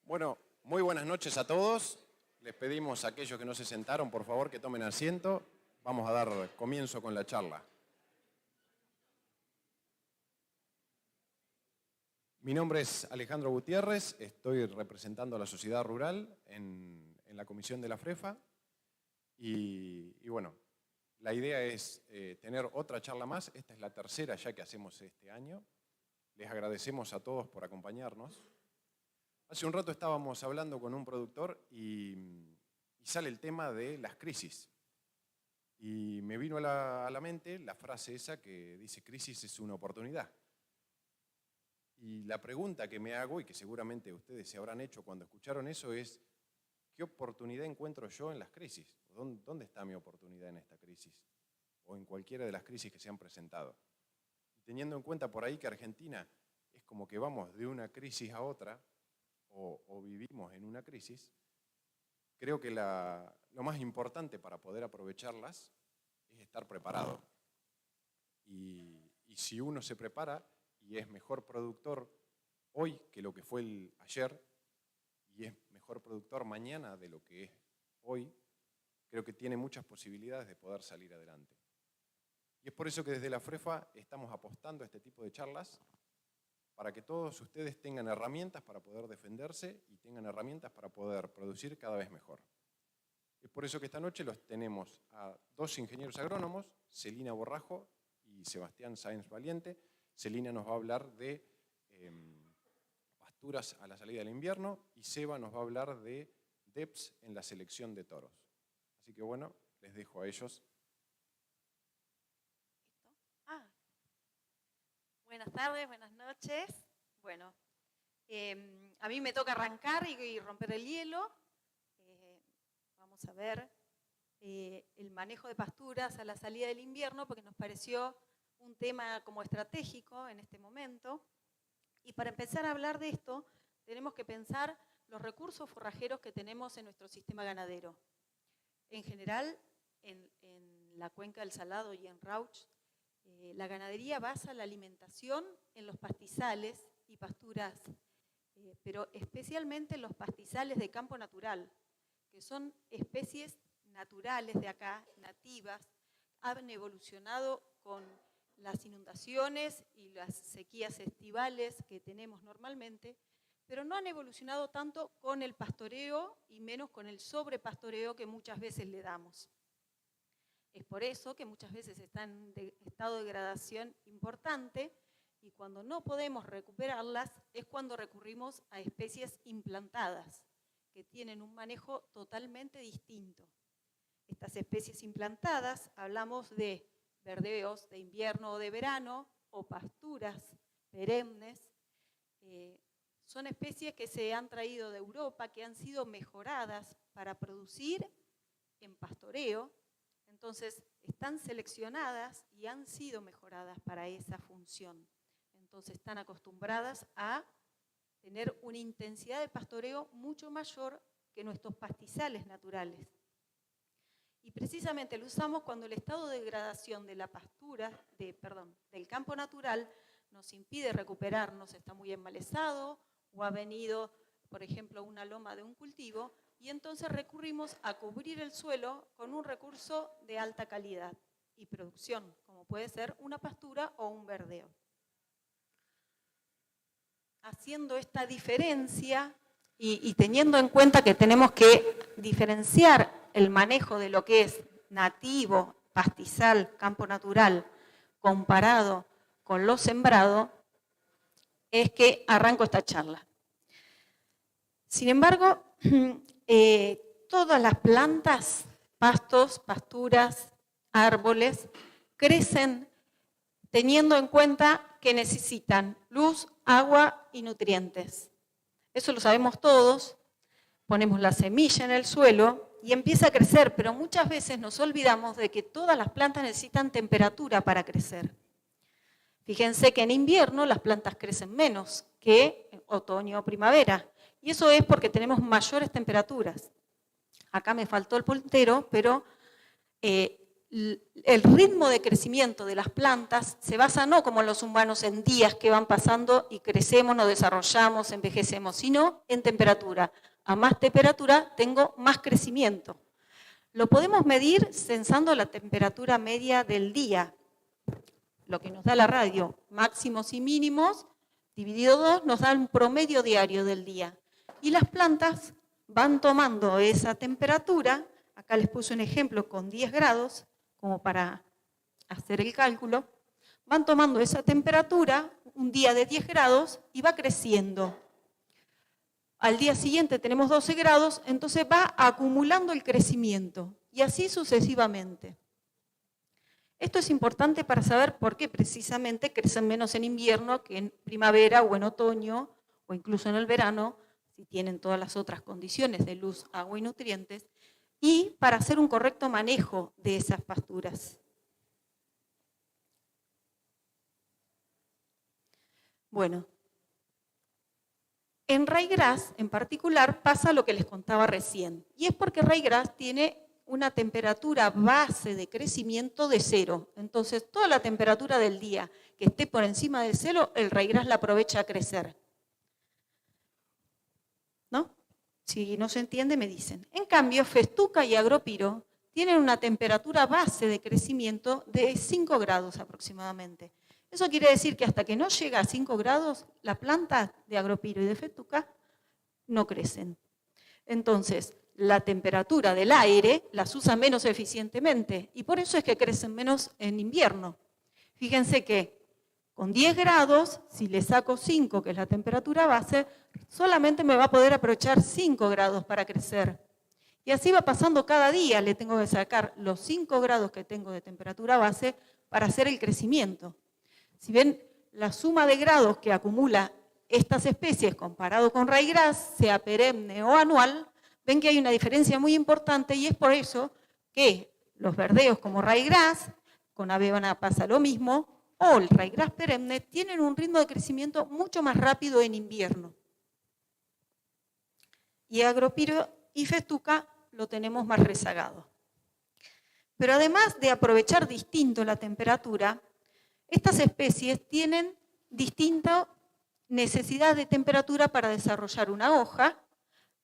Bueno, muy buenas noches a todos. Les pedimos a aquellos que no se sentaron, por favor, que tomen asiento. Vamos a dar comienzo con la charla. Mi nombre es Alejandro Gutiérrez, estoy representando a la sociedad rural en la comisión de la FREFA y bueno, la idea es tener otra charla más. Esta es la tercera ya que hacemos este año. Les agradecemos a todos por acompañarnos. Hace un rato estábamos hablando con un productor y sale el tema de las crisis. Y me vino a la mente la frase esa que dice: crisis es una oportunidad. Y la pregunta que me hago, y que seguramente ustedes se habrán hecho cuando escucharon eso, es: ¿qué oportunidad encuentro yo en las crisis? ¿Dónde está mi oportunidad en esta crisis? O en cualquiera de las crisis que se han presentado. Y teniendo en cuenta por ahí que Argentina es como que vamos de una crisis a otra, o vivimos en una crisis, creo que lo más importante para poder aprovecharlas es estar preparado. Y si uno se prepara y es mejor productor hoy que lo que fue ayer, y es mejor productor mañana de lo que es hoy, creo que tiene muchas posibilidades de poder salir adelante. Y es por eso que desde la FREFA estamos apostando a este tipo de charlas, para que todos ustedes tengan herramientas para poder defenderse y tengan herramientas para poder producir cada vez mejor. Es por eso que esta noche los tenemos a dos ingenieros agrónomos, Celina Borrajo y Sebastián Sáenz Valiente. Celina nos va a hablar de pasturas a la salida del invierno y Seba nos va a hablar de DEPS en la selección de toros. Así que bueno, les dejo a ellos. Buenas tardes, buenas noches. Bueno, a mí me toca arrancar y romper el hielo. Vamos a ver el manejo de pasturas a la salida del invierno, porque nos pareció un tema como estratégico en este momento. Y para empezar a hablar de esto, tenemos que pensar los recursos forrajeros que tenemos en nuestro sistema ganadero. En general, en la cuenca del Salado y en Rauch, la ganadería basa la alimentación en los pastizales y pasturas, pero especialmente en los pastizales de campo natural, que son especies naturales de acá, nativas, han evolucionado con las inundaciones y las sequías estivales que tenemos normalmente, pero no han evolucionado tanto con el pastoreo y menos con el sobrepastoreo que muchas veces le damos. Es por eso que muchas veces están en estado de degradación importante y cuando no podemos recuperarlas es cuando recurrimos a especies implantadas, que tienen un manejo totalmente distinto. Estas especies implantadas, hablamos de verdeos de invierno o de verano, o pasturas perennes, son especies que se han traído de Europa, que han sido mejoradas para producir en pastoreo. Entonces, están seleccionadas y han sido mejoradas para esa función. Entonces, están acostumbradas a tener una intensidad de pastoreo mucho mayor que nuestros pastizales naturales. Y precisamente lo usamos cuando el estado de degradación de la pastura, del campo natural, nos impide recuperarnos, está muy enmalezado o ha venido, por ejemplo, una loma de un cultivo, y entonces recurrimos a cubrir el suelo con un recurso de alta calidad y producción, como puede ser una pastura o un verdeo. Haciendo esta diferencia y teniendo en cuenta que tenemos que diferenciar el manejo de lo que es nativo, pastizal, campo natural, comparado con lo sembrado, es que arranco esta charla. Sin embargo, todas las plantas, pastos, pasturas, árboles, crecen teniendo en cuenta que necesitan luz, agua y nutrientes. Eso lo sabemos todos. Ponemos la semilla en el suelo y empieza a crecer, pero muchas veces nos olvidamos de que todas las plantas necesitan temperatura para crecer. Fíjense que en invierno las plantas crecen menos que en otoño o primavera. Y eso es porque tenemos mayores temperaturas. Acá me faltó el puntero, pero el ritmo de crecimiento de las plantas se basa no como los humanos en días que van pasando y crecemos, nos desarrollamos, envejecemos, sino en temperatura. A más temperatura tengo más crecimiento. Lo podemos medir censando la temperatura media del día, lo que nos da la radio, máximos y mínimos, dividido 2, nos da un promedio diario del día. Y las plantas van tomando esa temperatura, acá les puse un ejemplo con 10 grados, como para hacer el cálculo, van tomando esa temperatura, un día de 10 grados, y va creciendo. Al día siguiente tenemos 12 grados, entonces va acumulando el crecimiento, y así sucesivamente. Esto es importante para saber por qué precisamente crecen menos en invierno que en primavera o en otoño, o incluso en el verano, si tienen todas las otras condiciones de luz, agua y nutrientes, y para hacer un correcto manejo de esas pasturas. Bueno, en ryegrass en particular pasa lo que les contaba recién, y es porque ryegrass tiene una temperatura base de crecimiento de 0. Entonces, toda la temperatura del día que esté por encima del 0, el ryegrass la aprovecha a crecer. ¿No? Si no se entiende, me dicen. En cambio, festuca y agropiro tienen una temperatura base de crecimiento de 5 grados aproximadamente. Eso quiere decir que hasta que no llega a 5 grados, las plantas de agropiro y de festuca no crecen. Entonces, la temperatura del aire las usa menos eficientemente y por eso es que crecen menos en invierno. Fíjense que con 10 grados, si le saco 5, que es la temperatura base, solamente me va a poder aprovechar 5 grados para crecer. Y así va pasando cada día, le tengo que sacar los 5 grados que tengo de temperatura base para hacer el crecimiento. Si ven la suma de grados que acumula estas especies comparado con ryegrass, sea perenne o anual, ven que hay una diferencia muy importante y es por eso que los verdeos como ryegrass, con avellana pasa lo mismo, o el ryegrass perenne tienen un ritmo de crecimiento mucho más rápido en invierno. Y agropiro y festuca lo tenemos más rezagado. Pero además de aprovechar distinto la temperatura, estas especies tienen distinta necesidad de temperatura para desarrollar una hoja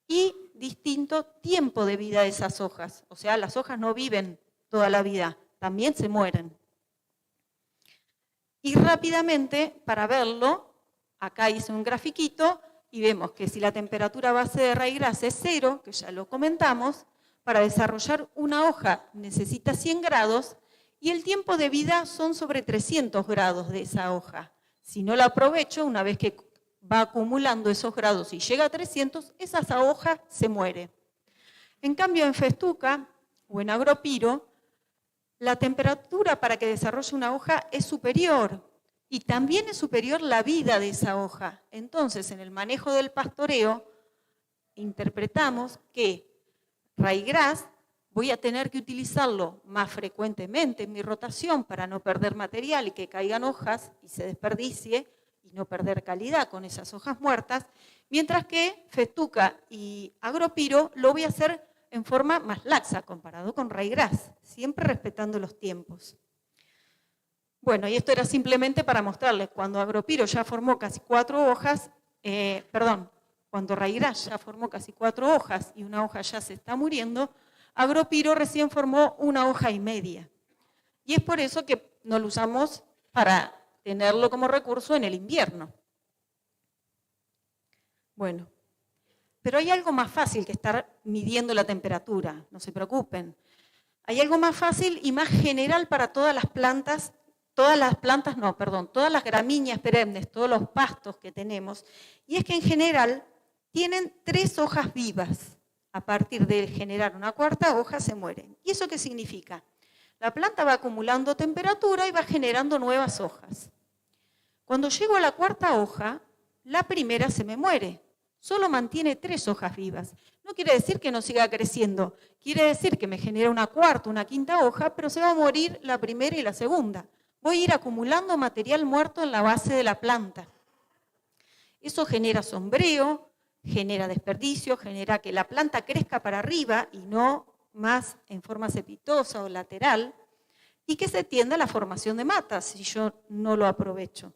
y distinto tiempo de vida de esas hojas. O sea, las hojas no viven toda la vida, también se mueren. Y rápidamente, para verlo, acá hice un grafiquito y vemos que si la temperatura base de ryegrass es 0, que ya lo comentamos, para desarrollar una hoja necesita 100 grados y el tiempo de vida son sobre 300 grados de esa hoja. Si no la aprovecho, una vez que va acumulando esos grados y llega a 300, esa hoja se muere. En cambio, en festuca o en agropiro, la temperatura para que desarrolle una hoja es superior y también es superior la vida de esa hoja. Entonces, en el manejo del pastoreo, interpretamos que ryegrass voy a tener que utilizarlo más frecuentemente en mi rotación para no perder material y que caigan hojas y se desperdicie y no perder calidad con esas hojas muertas, mientras que festuca y agropiro lo voy a hacer en forma más laxa comparado con ryegrass, siempre respetando los tiempos. Bueno, y esto era simplemente para mostrarles, cuando agropiro ya formó casi 4 hojas, cuando ryegrass ya formó casi 4 hojas y una hoja ya se está muriendo, agropiro recién formó 1 hoja y media. Y es por eso que no lo usamos para tenerlo como recurso en el invierno. Bueno, pero hay algo más fácil que estar midiendo la temperatura, no se preocupen. Hay algo más fácil y más general para todas las plantas, todas las gramíneas perennes, todos los pastos que tenemos, y es que en general tienen 3 hojas vivas. A partir de generar una 4ª hoja se mueren. ¿Y eso qué significa? La planta va acumulando temperatura y va generando nuevas hojas. Cuando llego a la 4ª hoja, la primera se me muere. Solo mantiene 3 hojas vivas. No quiere decir que no siga creciendo. Quiere decir que me genera una 4ª, una 5ª hoja, pero se va a morir la primera y la segunda. Voy a ir acumulando material muerto en la base de la planta. Eso genera sombreo, genera desperdicio, genera que la planta crezca para arriba y no más en forma cespitosa o lateral. y que se tienda a la formación de matas si yo no lo aprovecho.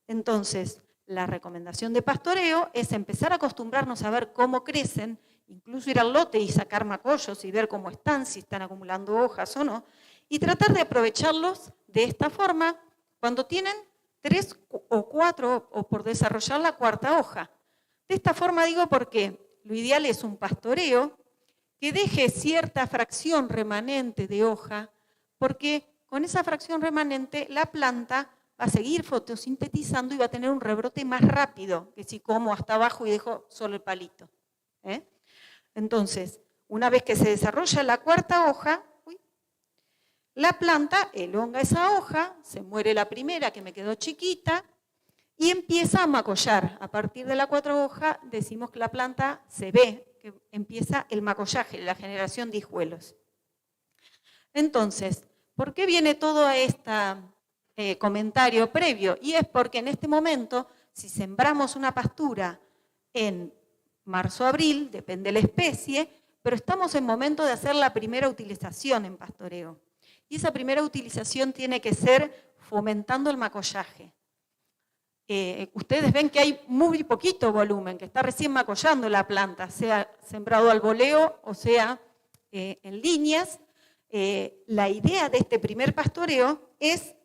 Entonces, la recomendación de pastoreo es empezar a acostumbrarnos a ver cómo crecen, incluso ir al lote y sacar macollos y ver cómo están, si están acumulando hojas o no, y tratar de aprovecharlos de esta forma cuando tienen 3 o 4 o por desarrollar la 4ª hoja. De esta forma digo porque lo ideal es un pastoreo que deje cierta fracción remanente de hoja, porque con esa fracción remanente la planta va a seguir fotosintetizando y va a tener un rebrote más rápido que si como hasta abajo y dejo solo el palito. Entonces, una vez que se desarrolla la 4ª hoja, la planta elonga esa hoja, se muere la primera que me quedó chiquita y empieza a macollar. A partir de la 4ª hoja decimos que la planta se ve, que empieza el macollaje, la generación de hijuelos. Entonces, ¿por qué viene todo este comentario previo? Y es porque en este momento, si sembramos una pastura en marzo-abril, depende de la especie, pero estamos en momento de hacer la primera utilización en pastoreo. Y esa primera utilización tiene que ser fomentando el macollaje. Ustedes ven que hay muy poquito volumen, que está recién macollando la planta, sea sembrado al voleo o sea en líneas. La idea de este primer pastoreo es,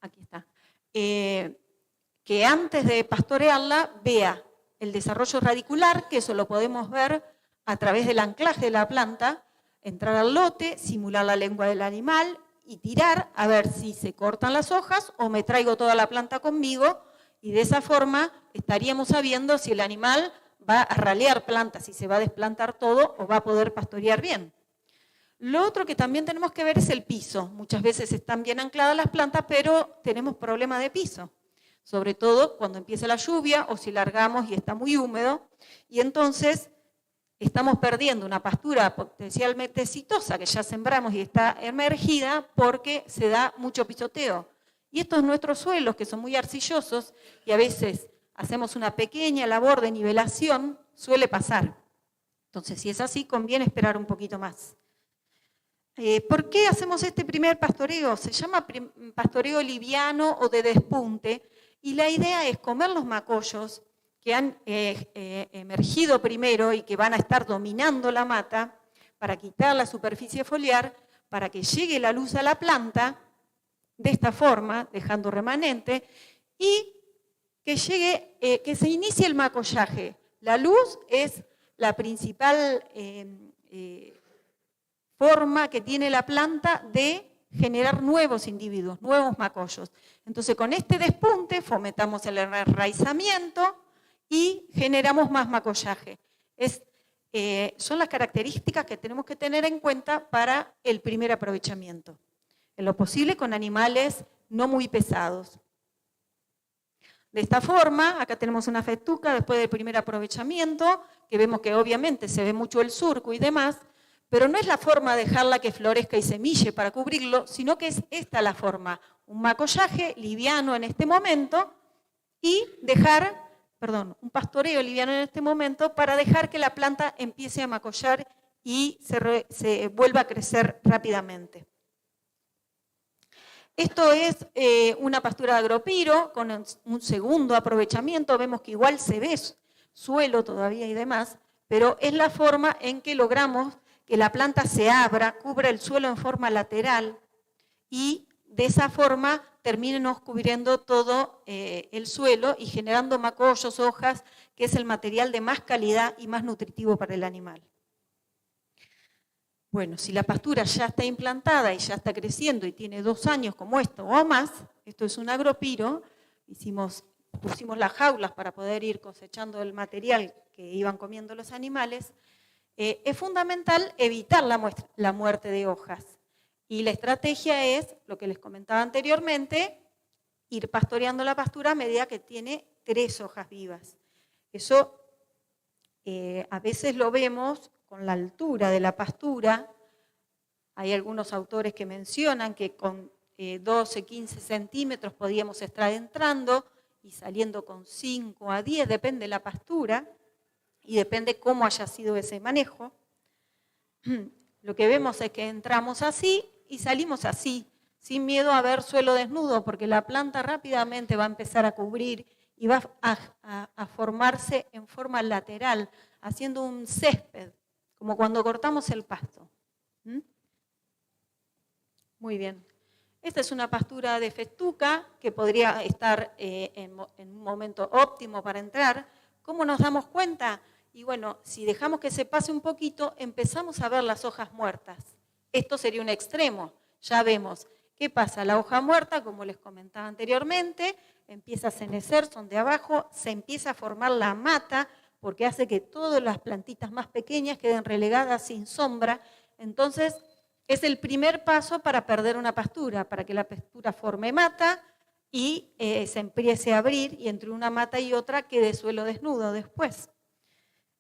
aquí está, que antes de pastorearla vea el desarrollo radicular, que eso lo podemos ver a través del anclaje de la planta, entrar al lote, simular la lengua del animal y tirar a ver si se cortan las hojas o me traigo toda la planta conmigo y de esa forma estaríamos sabiendo si el animal va a ralear plantas, si se va a desplantar todo o va a poder pastorear bien. Lo otro que también tenemos que ver es el piso. Muchas veces están bien ancladas las plantas, pero tenemos problema de piso, sobre todo cuando empieza la lluvia o si largamos y está muy húmedo y entonces estamos perdiendo una pastura potencialmente exitosa que ya sembramos y está emergida porque se da mucho pisoteo. Y estos nuestros suelos que son muy arcillosos y a veces hacemos una pequeña labor de nivelación, suele pasar. Entonces, si es así, conviene esperar un poquito más. ¿Por qué hacemos este primer pastoreo? Se llama pastoreo liviano o de despunte y la idea es comer los macollos que han emergido primero y que van a estar dominando la mata para quitar la superficie foliar, para que llegue la luz a la planta de esta forma, dejando remanente, y que se inicie el macollaje. La luz es la principal forma que tiene la planta de generar nuevos individuos, nuevos macollos. Entonces, con este despunte fomentamos el enraizamiento y generamos más macollaje. Son las características que tenemos que tener en cuenta para el primer aprovechamiento. En lo posible con animales no muy pesados. De esta forma, acá tenemos una festuca después del primer aprovechamiento, que vemos que obviamente se ve mucho el surco y demás, pero no es la forma de dejarla que florezca y semille para cubrirlo, sino que es esta la forma, un macollaje liviano en este momento y un pastoreo liviano en este momento para dejar que la planta empiece a macollar y se vuelva a crecer rápidamente. Esto es una pastura de agropiro con un segundo aprovechamiento, vemos que igual se ve suelo todavía y demás, pero es la forma en que logramos que la planta se abra, cubra el suelo en forma lateral y de esa forma terminen cubriendo todo el suelo y generando macollos, hojas, que es el material de más calidad y más nutritivo para el animal. Bueno, si la pastura ya está implantada y ya está creciendo y tiene 2 años como esto o más, esto es un agropiro, pusimos las jaulas para poder ir cosechando el material que iban comiendo los animales, es fundamental evitar la muerte de hojas. Y la estrategia es, lo que les comentaba anteriormente, ir pastoreando la pastura a medida que tiene 3 hojas vivas. Eso a veces lo vemos con la altura de la pastura. Hay algunos autores que mencionan que con 12, 15 centímetros podíamos estar entrando y saliendo con 5 a 10, depende de la pastura y depende cómo haya sido ese manejo. Lo que vemos es que entramos así y salimos así, sin miedo a ver suelo desnudo, porque la planta rápidamente va a empezar a cubrir y va a formarse en forma lateral, haciendo un césped, como cuando cortamos el pasto. ¿Mm? Muy bien. Esta es una pastura de festuca que podría estar en un momento óptimo para entrar. ¿Cómo nos damos cuenta? Y bueno, si dejamos que se pase un poquito, empezamos a ver las hojas muertas. Esto sería un extremo. Ya vemos qué pasa. La hoja muerta, como les comentaba anteriormente, empieza a cenecer, son de abajo, se empieza a formar la mata, porque hace que todas las plantitas más pequeñas queden relegadas sin sombra. Entonces, es el primer paso para perder una pastura, para que la pastura forme mata y se empiece a abrir y entre una mata y otra quede suelo desnudo después.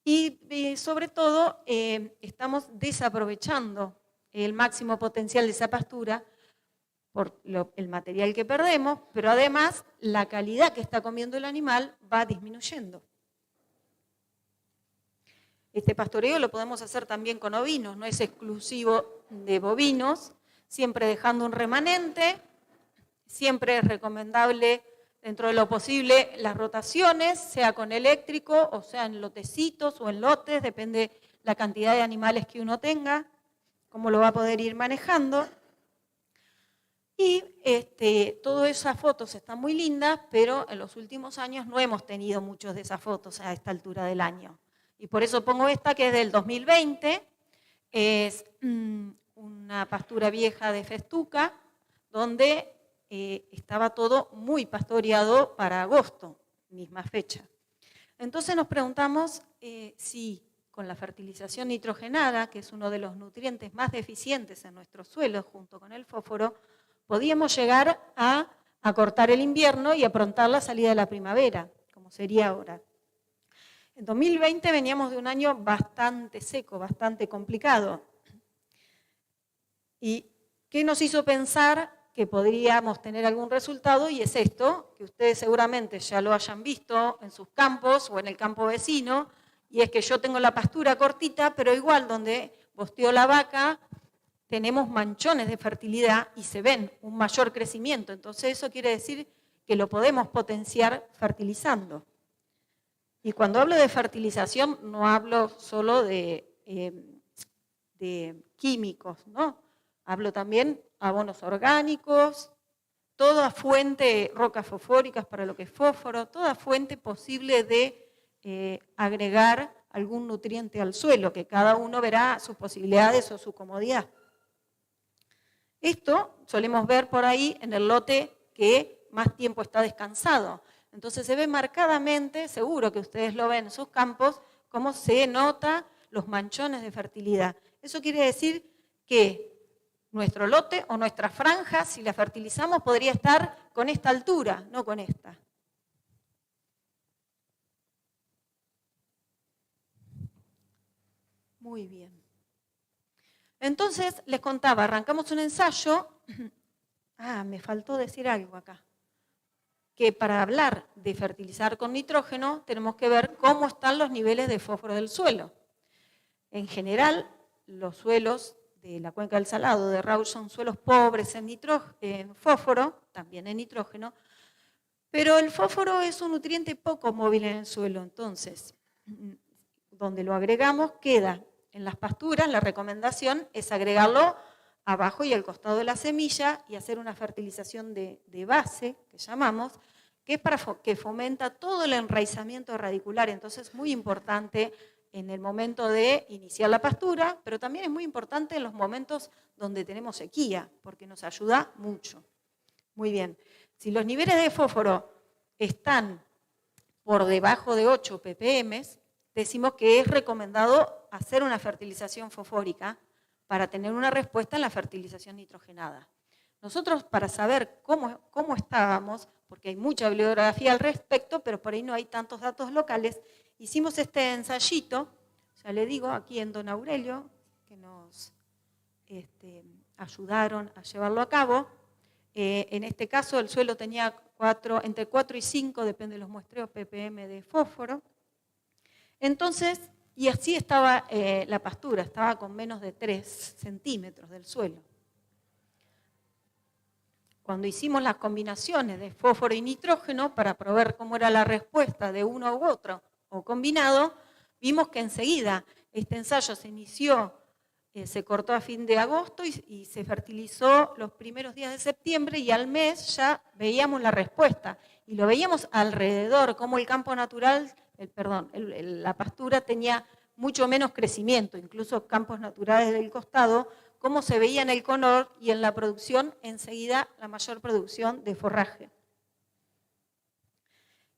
Y sobre todo estamos desaprovechando el máximo potencial de esa pastura por el material que perdemos, pero además la calidad que está comiendo el animal va disminuyendo. Este pastoreo lo podemos hacer también con ovinos, no es exclusivo de bovinos, siempre dejando un remanente, siempre es recomendable dentro de lo posible las rotaciones, sea con eléctrico o sea en lotecitos o en lotes, depende la cantidad de animales que uno tenga, cómo lo va a poder ir manejando. Y todas esas fotos están muy lindas, pero en los últimos años no hemos tenido muchas de esas fotos a esta altura del año. Y por eso pongo esta que es del 2020, es una pastura vieja de festuca, donde estaba todo muy pastoreado para agosto, misma fecha. Entonces nos preguntamos si con la fertilización nitrogenada, que es uno de los nutrientes más deficientes en nuestros suelos junto con el fósforo, podíamos llegar a acortar el invierno y aprontar la salida de la primavera, como sería ahora. En 2020 veníamos de un año bastante seco, bastante complicado. ¿Y qué nos hizo pensar que podríamos tener algún resultado? Y es esto, que ustedes seguramente ya lo hayan visto en sus campos o en el campo vecino, y es que yo tengo la pastura cortita, pero igual donde bosteó la vaca, tenemos manchones de fertilidad y se ven un mayor crecimiento. Entonces eso quiere decir que lo podemos potenciar fertilizando. Y cuando hablo de fertilización no hablo solo de químicos, ¿no? Hablo también abonos orgánicos, toda fuente, rocas fosfóricas para lo que es fósforo, toda fuente posible de agregar algún nutriente al suelo, que cada uno verá sus posibilidades o su comodidad. Esto solemos ver por ahí en el lote que más tiempo está descansado. Entonces se ve marcadamente, seguro que ustedes lo ven en sus campos, cómo se nota los manchones de fertilidad. Eso quiere decir que nuestro lote o nuestra franja, si la fertilizamos, podría estar con esta altura, no con esta. Muy bien. Entonces, les contaba, arrancamos un ensayo. Me faltó decir algo acá. Que para hablar de fertilizar con nitrógeno tenemos que ver cómo están los niveles de fósforo del suelo. En general, los suelos de la cuenca del Salado, de Rauch, son suelos pobres en fósforo, también en nitrógeno, pero el fósforo es un nutriente poco móvil en el suelo, entonces, donde lo agregamos queda en las pasturas. La recomendación es agregarlo abajo y al costado de la semilla y hacer una fertilización de base, que llamamos, que es para que fomenta todo el enraizamiento radicular. Entonces es muy importante en el momento de iniciar la pastura, pero también es muy importante en los momentos donde tenemos sequía, porque nos ayuda mucho. Muy bien. Si los niveles de fósforo están por debajo de 8 ppm, decimos que es recomendado hacer una fertilización fosfórica para tener una respuesta en la fertilización nitrogenada. Nosotros, para saber cómo estábamos, porque hay mucha bibliografía al respecto, pero por ahí no hay tantos datos locales, hicimos este ensayito, ya le digo, aquí en Don Aurelio, que nos ayudaron a llevarlo a cabo. En este caso el suelo tenía entre 4 y 5, depende de los muestreos, ppm de fósforo. Entonces, y así estaba la pastura, estaba con menos de 3 centímetros del suelo. cuando hicimos las combinaciones de fósforo y nitrógeno para probar cómo era la respuesta de uno u otro o combinado, vimos que enseguida este ensayo se inició, se cortó a fin de agosto y se fertilizó los primeros días de septiembre y al mes ya veíamos la respuesta. Y lo veíamos alrededor, como el campo natural, la pastura tenía mucho menos crecimiento, incluso campos naturales del costado, cómo se veía en el color y en la producción, enseguida la mayor producción de forraje.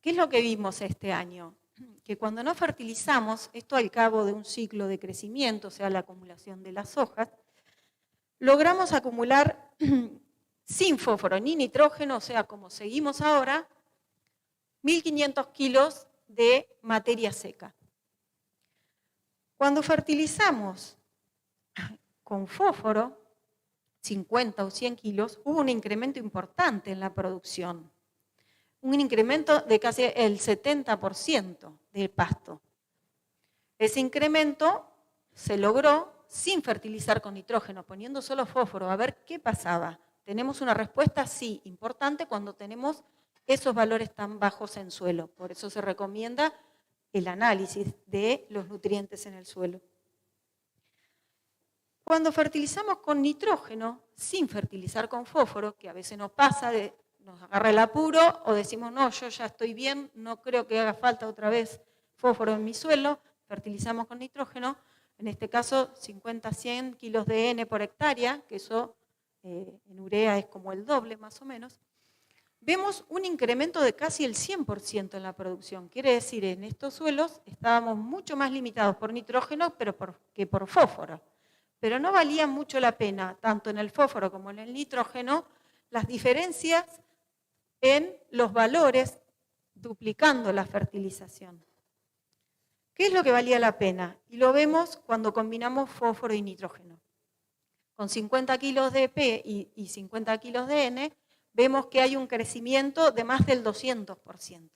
¿Qué es lo que vimos este año? Que cuando no fertilizamos, esto al cabo de un ciclo de crecimiento, o sea, la acumulación de las hojas, logramos acumular sin fósforo ni nitrógeno, o sea, como seguimos ahora, 1.500 kilos de materia seca. Cuando fertilizamos con fósforo, 50 o 100 kilos, hubo un incremento importante en la producción. Un incremento de casi el 70% del pasto. Ese incremento se logró sin fertilizar con nitrógeno, poniendo solo fósforo, a ver qué pasaba. ¿Tenemos una respuesta? Sí, importante cuando tenemos esos valores tan bajos en suelo. Por eso se recomienda el análisis de los nutrientes en el suelo. Cuando fertilizamos con nitrógeno, sin fertilizar con fósforo, que a veces nos pasa, nos agarra el apuro o decimos, no, yo ya estoy bien, no creo que haga falta otra vez fósforo en mi suelo, fertilizamos con nitrógeno, en este caso 50-100 kilos de N por hectárea, que eso en urea es como el doble más o menos, vemos un incremento de casi el 100% en la producción. Quiere decir, en estos suelos estábamos mucho más limitados por nitrógeno que por fósforo. Pero no valía mucho la pena, tanto en el fósforo como en el nitrógeno, las diferencias en los valores duplicando la fertilización. ¿Qué es lo que valía la pena? Y lo vemos cuando combinamos fósforo y nitrógeno. Con 50 kilos de P y 50 kilos de N, vemos que hay un crecimiento de más del 200%.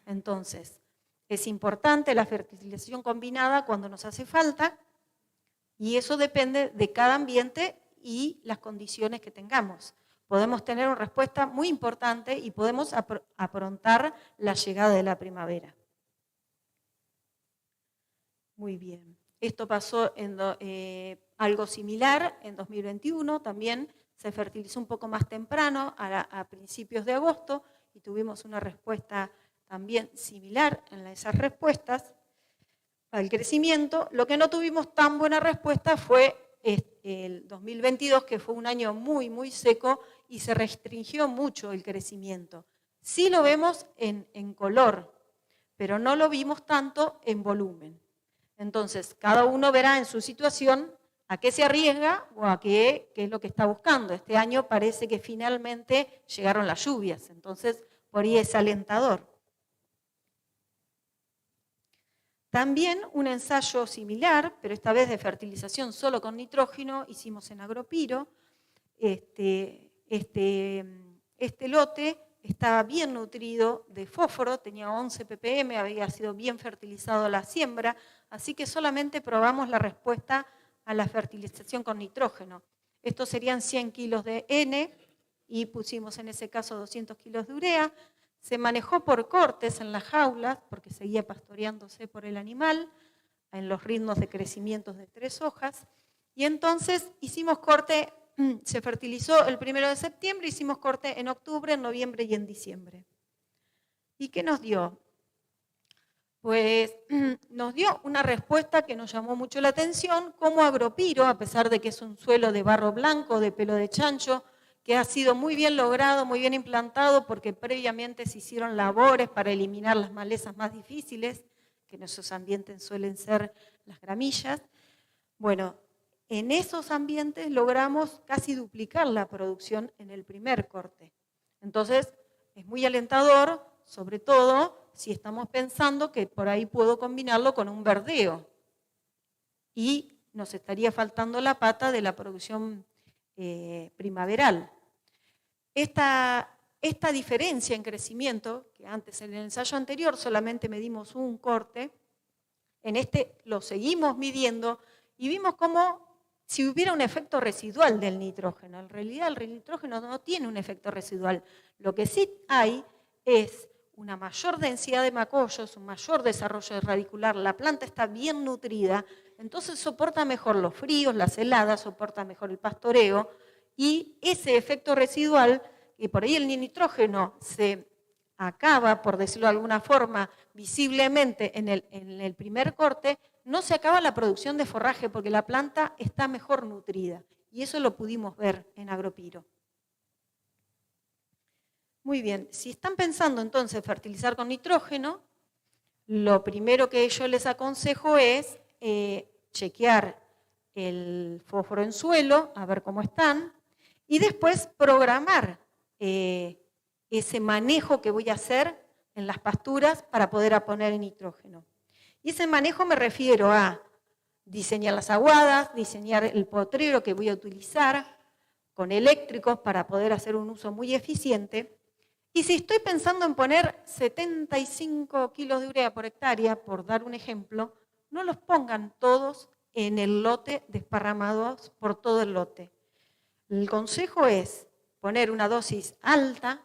Entonces, es importante la fertilización combinada cuando nos hace falta, y eso depende de cada ambiente y las condiciones que tengamos. Podemos tener una respuesta muy importante y podemos aprontar la llegada de la primavera. Muy bien. Esto pasó en algo similar en 2021, también se fertilizó un poco más temprano, a principios de agosto, y tuvimos una respuesta también similar en esas respuestas al crecimiento. Lo que no tuvimos tan buena respuesta fue el 2022, que fue un año muy, muy seco y se restringió mucho el crecimiento. Sí lo vemos en color, pero no lo vimos tanto en volumen. Entonces, cada uno verá en su situación a qué se arriesga o a qué es lo que está buscando. Este año parece que finalmente llegaron las lluvias, entonces por ahí es alentador. También un ensayo similar, pero esta vez de fertilización solo con nitrógeno, hicimos en Agropiro. Este lote estaba bien nutrido de fósforo, tenía 11 ppm, había sido bien fertilizado la siembra, así que solamente probamos la respuesta a la fertilización con nitrógeno. Estos serían 100 kilos de N y pusimos en ese caso 200 kilos de urea. Se manejó por cortes en las jaulas, porque seguía pastoreándose por el animal, en los ritmos de crecimiento de 3 hojas. Y entonces hicimos corte, se fertilizó el 1 de septiembre, hicimos corte en octubre, en noviembre y en diciembre. ¿Y qué nos dio? Pues nos dio una respuesta que nos llamó mucho la atención, como Agropiro, a pesar de que es un suelo de barro blanco, de pelo de chancho, que ha sido muy bien logrado, muy bien implantado, porque previamente se hicieron labores para eliminar las malezas más difíciles, que en esos ambientes suelen ser las gramillas. Bueno, en esos ambientes logramos casi duplicar la producción en el primer corte. Entonces, es muy alentador, sobre todo si estamos pensando que por ahí puedo combinarlo con un verdeo. Y nos estaría faltando la pata de la producción primaveral. Esta diferencia en crecimiento, que antes en el ensayo anterior solamente medimos un corte, en este lo seguimos midiendo y vimos cómo si hubiera un efecto residual del nitrógeno. En realidad el nitrógeno no tiene un efecto residual. Lo que sí hay es una mayor densidad de macollos, un mayor desarrollo radicular, la planta está bien nutrida, entonces soporta mejor los fríos, las heladas, soporta mejor el pastoreo, y ese efecto residual, que por ahí el nitrógeno se acaba, por decirlo de alguna forma, visiblemente en el primer corte, no se acaba la producción de forraje porque la planta está mejor nutrida. Y eso lo pudimos ver en Agropiro. Muy bien, si están pensando entonces fertilizar con nitrógeno, lo primero que yo les aconsejo es chequear el fósforo en suelo, a ver cómo están, y después programar ese manejo que voy a hacer en las pasturas para poder poner el nitrógeno. Y ese manejo me refiero a diseñar las aguadas, diseñar el potrero que voy a utilizar con eléctricos para poder hacer un uso muy eficiente. Y si estoy pensando en poner 75 kilos de urea por hectárea, por dar un ejemplo, no los pongan todos en el lote desparramados por todo el lote. El consejo es poner una dosis alta,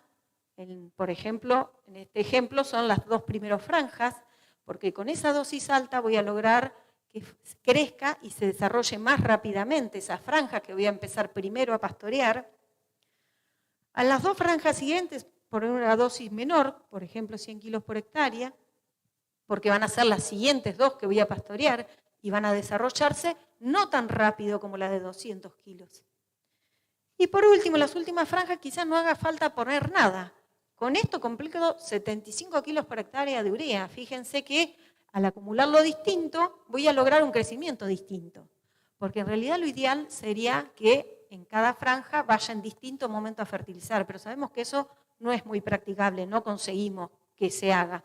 por ejemplo, en este ejemplo son las 2 primeras franjas, porque con esa dosis alta voy a lograr que crezca y se desarrolle más rápidamente esa franja que voy a empezar primero a pastorear. A las 2 franjas siguientes, poner una dosis menor, por ejemplo 100 kilos por hectárea, porque van a ser las siguientes 2 que voy a pastorear y van a desarrollarse no tan rápido como la de 200 kilos. Y por último, las últimas franjas quizás no haga falta poner nada. Con esto completo 75 kilos por hectárea de urea. Fíjense que al acumularlo distinto voy a lograr un crecimiento distinto. Porque en realidad lo ideal sería que en cada franja vaya en distinto momento a fertilizar, pero sabemos que eso no es muy practicable, no conseguimos que se haga.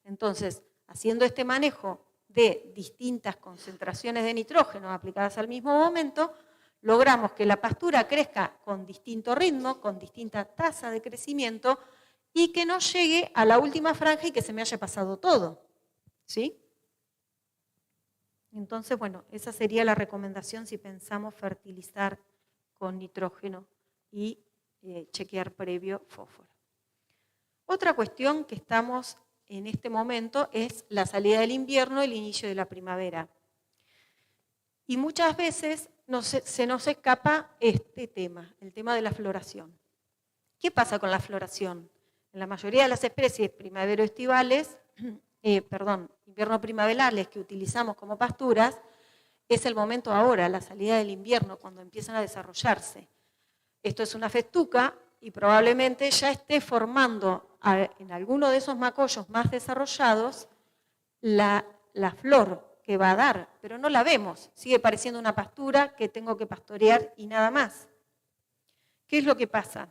Entonces, haciendo este manejo de distintas concentraciones de nitrógeno aplicadas al mismo momento, logramos que la pastura crezca con distinto ritmo, con distinta tasa de crecimiento y que no llegue a la última franja y que se me haya pasado todo. ¿Sí? Entonces, bueno, esa sería la recomendación si pensamos fertilizar con nitrógeno y chequear previo fósforo. Otra cuestión que estamos en este momento es la salida del invierno y el inicio de la primavera. Y muchas veces se nos escapa este tema, el tema de la floración. ¿Qué pasa con la floración? En la mayoría de las especies invierno-primaverales que utilizamos como pasturas, es el momento ahora, la salida del invierno, cuando empiezan a desarrollarse. Esto es una festuca y probablemente ya esté formando en alguno de esos macollos más desarrollados la flor que va a dar, pero no la vemos, sigue pareciendo una pastura que tengo que pastorear y nada más. ¿Qué es lo que pasa?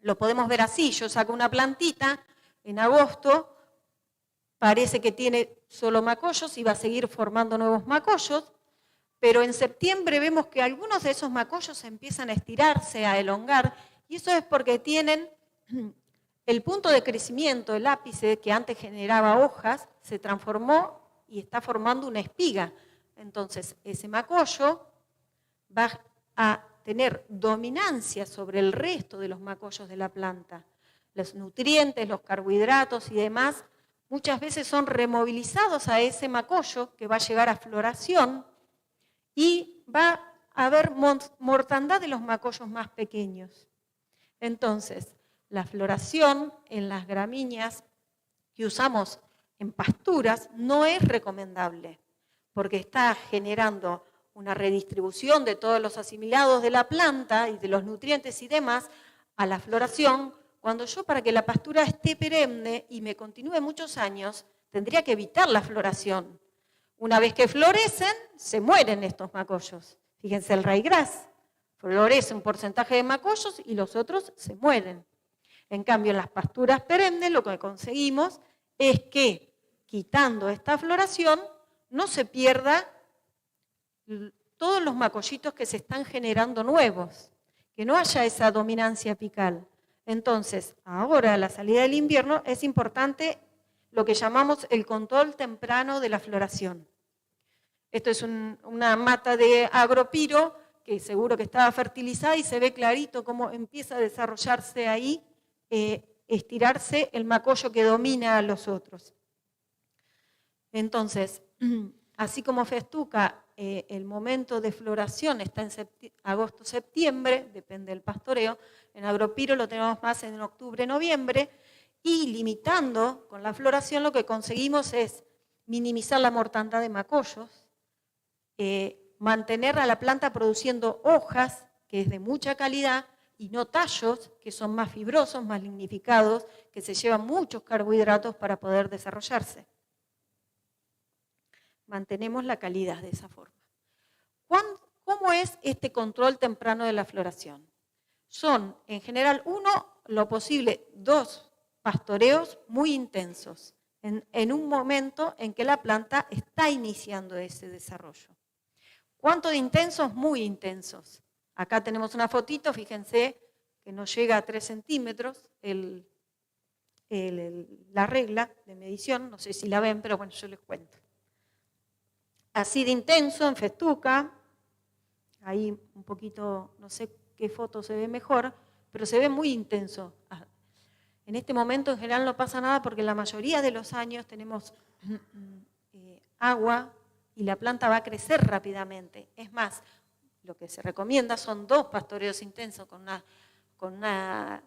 Lo podemos ver así, yo saco una plantita en agosto, parece que tiene solo macollos y va a seguir formando nuevos macollos, pero en septiembre vemos que algunos de esos macollos empiezan a estirarse, a elongar, y eso es porque tienen el punto de crecimiento, el ápice que antes generaba hojas, se transformó y está formando una espiga. Entonces, ese macollo va a tener dominancia sobre el resto de los macollos de la planta. Los nutrientes, los carbohidratos y demás, muchas veces son removilizados a ese macollo que va a llegar a floración y va a haber mortandad de los macollos más pequeños. Entonces, la floración en las gramíneas que usamos en pasturas no es recomendable porque está generando una redistribución de todos los asimilados de la planta y de los nutrientes y demás a la floración, cuando yo para que la pastura esté perenne y me continúe muchos años, tendría que evitar la floración. Una vez que florecen, se mueren estos macollos. Fíjense el ryegrass, florece un porcentaje de macollos y los otros se mueren. En cambio, en las pasturas perennes lo que conseguimos es que, quitando esta floración, no se pierda todos los macollitos que se están generando nuevos, que no haya esa dominancia apical. Entonces, ahora a la salida del invierno es importante lo que llamamos el control temprano de la floración. Esto es una mata de agropiro que seguro que estaba fertilizada y se ve clarito cómo empieza a desarrollarse ahí, estirarse el macollo que domina a los otros. Entonces, así como festuca, el momento de floración está en agosto-septiembre, depende del pastoreo. En agropiro lo tenemos más en octubre-noviembre. Y limitando con la floración lo que conseguimos es minimizar la mortandad de macollos, mantener a la planta produciendo hojas, que es de mucha calidad, y no tallos, que son más fibrosos, más lignificados, que se llevan muchos carbohidratos para poder desarrollarse. Mantenemos la calidad de esa forma. ¿Cómo es este control temprano de la floración? Son, en general, lo posible, 2 pastoreos muy intensos, en un momento en que la planta está iniciando ese desarrollo. ¿Cuánto de intensos? Muy intensos. Acá tenemos una fotito, fíjense que no llega a 3 centímetros la regla de medición, no sé si la ven, pero bueno, yo les cuento. Así de intenso en festuca, ahí un poquito, no sé qué foto se ve mejor, pero se ve muy intenso. En este momento en general no pasa nada porque la mayoría de los años tenemos agua y la planta va a crecer rápidamente. Es más, lo que se recomienda son 2 pastoreos intensos con una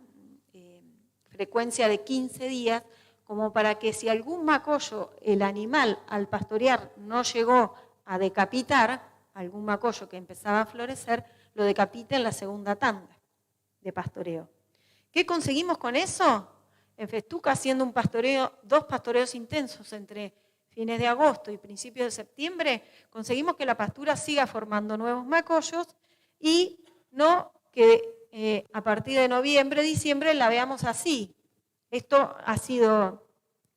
frecuencia de 15 días, como para que si algún macollo, el animal al pastorear no llegó a decapitar, algún macollo que empezaba a florecer, lo decapite en la segunda tanda de pastoreo. ¿Qué conseguimos con eso? En festuca, haciendo 2 pastoreos intensos entre fines de agosto y principios de septiembre, conseguimos que la pastura siga formando nuevos macollos y no que a partir de noviembre, diciembre la veamos así. Esto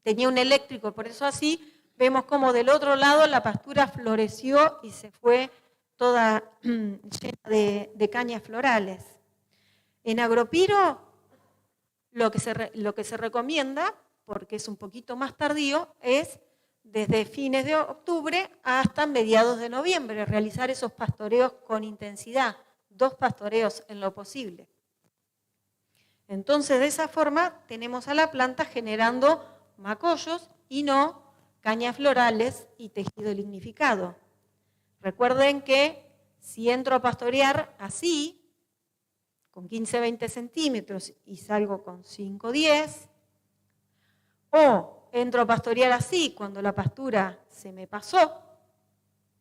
tenía un eléctrico, por eso así, vemos como del otro lado la pastura floreció y se fue toda llena de cañas florales. En agropiro, lo que se recomienda, porque es un poquito más tardío, es desde fines de octubre hasta mediados de noviembre, realizar esos pastoreos con intensidad, 2 pastoreos en lo posible. Entonces, de esa forma, tenemos a la planta generando macollos y no cañas florales y tejido lignificado. Recuerden que si entro a pastorear así, con 15-20 centímetros y salgo con 5-10, o entro a pastorear así cuando la pastura se me pasó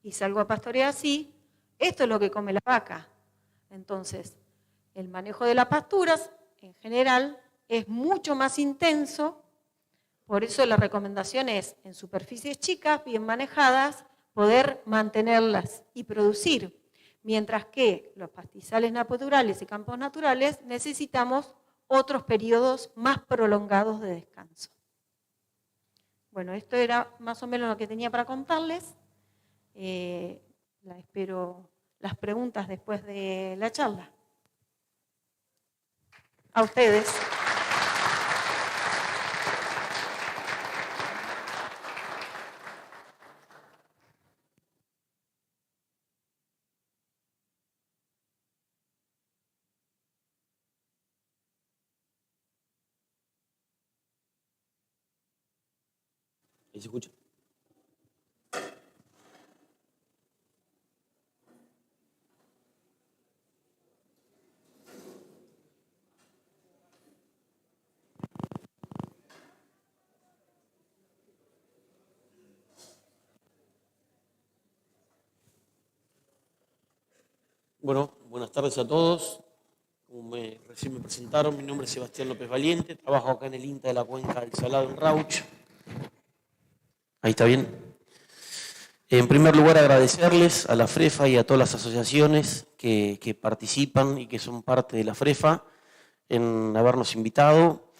y salgo a pastorear así, esto es lo que come la vaca. Entonces, el manejo de las pasturas, en general, es mucho más intenso, por eso la recomendación es, en superficies chicas, bien manejadas, poder mantenerlas y producir. Mientras que los pastizales naturales y campos naturales necesitamos otros periodos más prolongados de descanso. Bueno, esto era más o menos lo que tenía para contarles. Espero las preguntas después de la charla. A ustedes. ¿Y se escucha? Bueno, buenas tardes a todos. Como recién me presentaron, mi nombre es Sebastián López Valiente, trabajo acá en el INTA de la Cuenca del Salado en Rauch. Ahí está bien. En primer lugar, agradecerles a la FREFA y a todas las asociaciones que participan y que son parte de la FREFA en habernos invitado.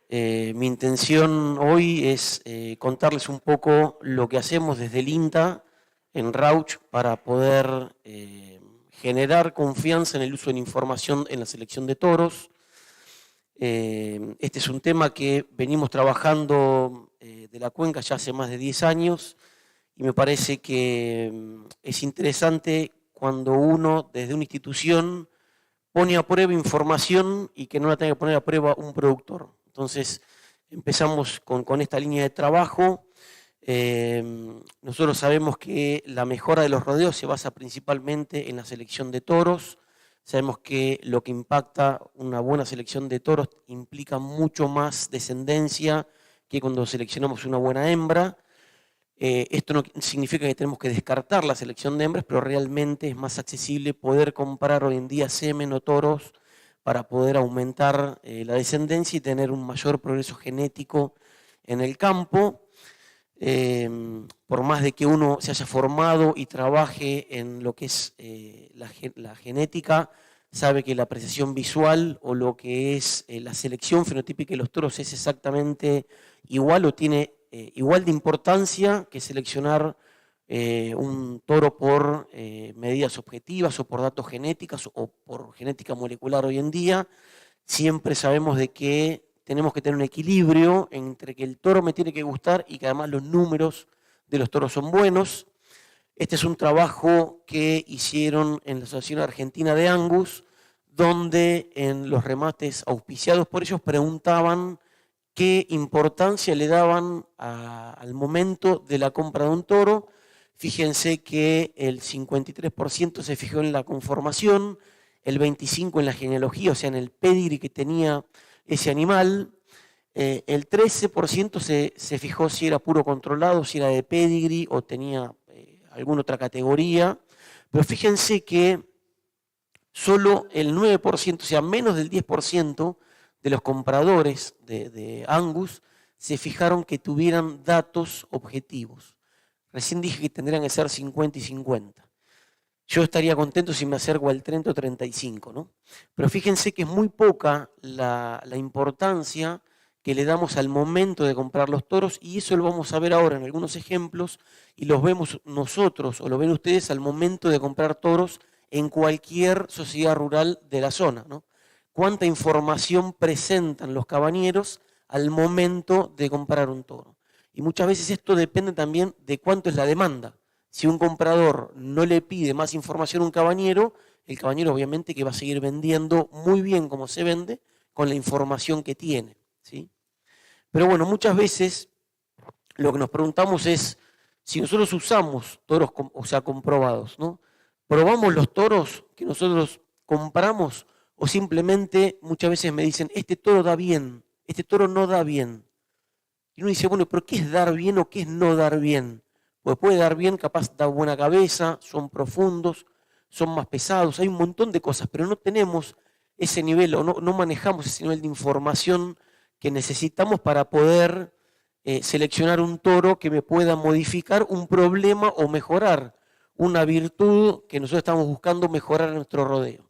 Mi intención hoy es contarles un poco lo que hacemos desde el INTA en Rauch para poder generar confianza en el uso de la información en la selección de toros. Este es un tema que venimos trabajando de la cuenca ya hace más de 10 años y me parece que es interesante cuando uno desde una institución pone a prueba información y que no la tenga que poner a prueba un productor. Entonces empezamos con esta línea de trabajo. Nosotros sabemos que la mejora de los rodeos se basa principalmente en la selección de toros. Sabemos que lo que impacta una buena selección de toros implica mucho más descendencia que cuando seleccionamos una buena hembra. Esto no significa que tenemos que descartar la selección de hembras, pero realmente es más accesible poder comprar hoy en día semen o toros para poder aumentar la descendencia y tener un mayor progreso genético en el campo. Por más de que uno se haya formado y trabaje en lo que es la genética, sabe que la apreciación visual o lo que es la selección fenotípica de los toros es exactamente igual o tiene igual de importancia que seleccionar un toro por medidas objetivas o por datos genéticos o por genética molecular hoy en día. Siempre sabemos de que tenemos que tener un equilibrio entre que el toro me tiene que gustar y que además los números de los toros son buenos. Este es un trabajo que hicieron en la Asociación Argentina de Angus, donde en los remates auspiciados por ellos preguntaban qué importancia le daban al momento de la compra de un toro. Fíjense que el 53% se fijó en la conformación, el 25% en la genealogía, o sea, en el pedigree que tenía ese animal. El 13% se fijó si era puro controlado, si era de pedigree o tenía alguna otra categoría. Pero fíjense que solo el 9%, o sea, menos del 10% de los compradores de Angus se fijaron que tuvieran datos objetivos. Recién dije que tendrían que ser 50 y 50. Yo estaría contento si me acerco al 30 o 35, ¿no? Pero fíjense que es muy poca la importancia que le damos al momento de comprar los toros, y eso lo vamos a ver ahora en algunos ejemplos, y los vemos nosotros o lo ven ustedes al momento de comprar toros en cualquier sociedad rural de la zona, ¿no? Cuánta información presentan los cabañeros al momento de comprar un toro. Y muchas veces esto depende también de cuánto es la demanda. Si un comprador no le pide más información a un cabañero, el cabañero obviamente que va a seguir vendiendo muy bien como se vende con la información que tiene, ¿sí? Pero bueno, muchas veces lo que nos preguntamos es si nosotros usamos toros, o sea, comprobados, ¿no? ¿Probamos los toros que nosotros compramos o simplemente muchas veces me dicen, este toro da bien, este toro no da bien? Y uno dice, bueno, ¿pero qué es dar bien o qué es no dar bien? Pues puede dar bien, capaz da buena cabeza, son profundos, son más pesados, hay un montón de cosas, pero no tenemos ese nivel o no manejamos ese nivel de información que necesitamos para poder seleccionar un toro que me pueda modificar un problema o mejorar una virtud que nosotros estamos buscando mejorar en nuestro rodeo.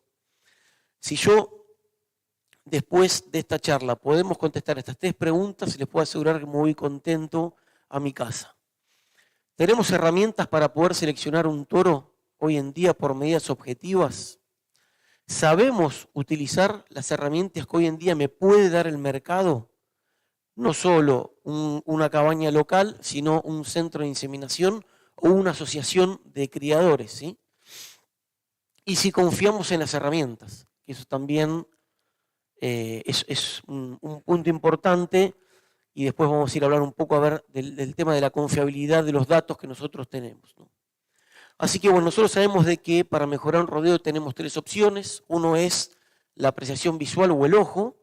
Si yo, después de esta charla, podemos contestar estas 3 preguntas, les puedo asegurar que me voy contento a mi casa. ¿Tenemos herramientas para poder seleccionar un toro hoy en día por medidas objetivas? ¿Sabemos utilizar las herramientas que hoy en día me puede dar el mercado? No solo una cabaña local, sino un centro de inseminación o una asociación de criadores, ¿sí? Y si confiamos en las herramientas, que eso también es un punto importante, y después vamos a ir a hablar un poco a ver del tema de la confiabilidad de los datos que nosotros tenemos, ¿no? Así que bueno, nosotros sabemos de que para mejorar un rodeo tenemos 3 opciones. Uno es la apreciación visual o el ojo.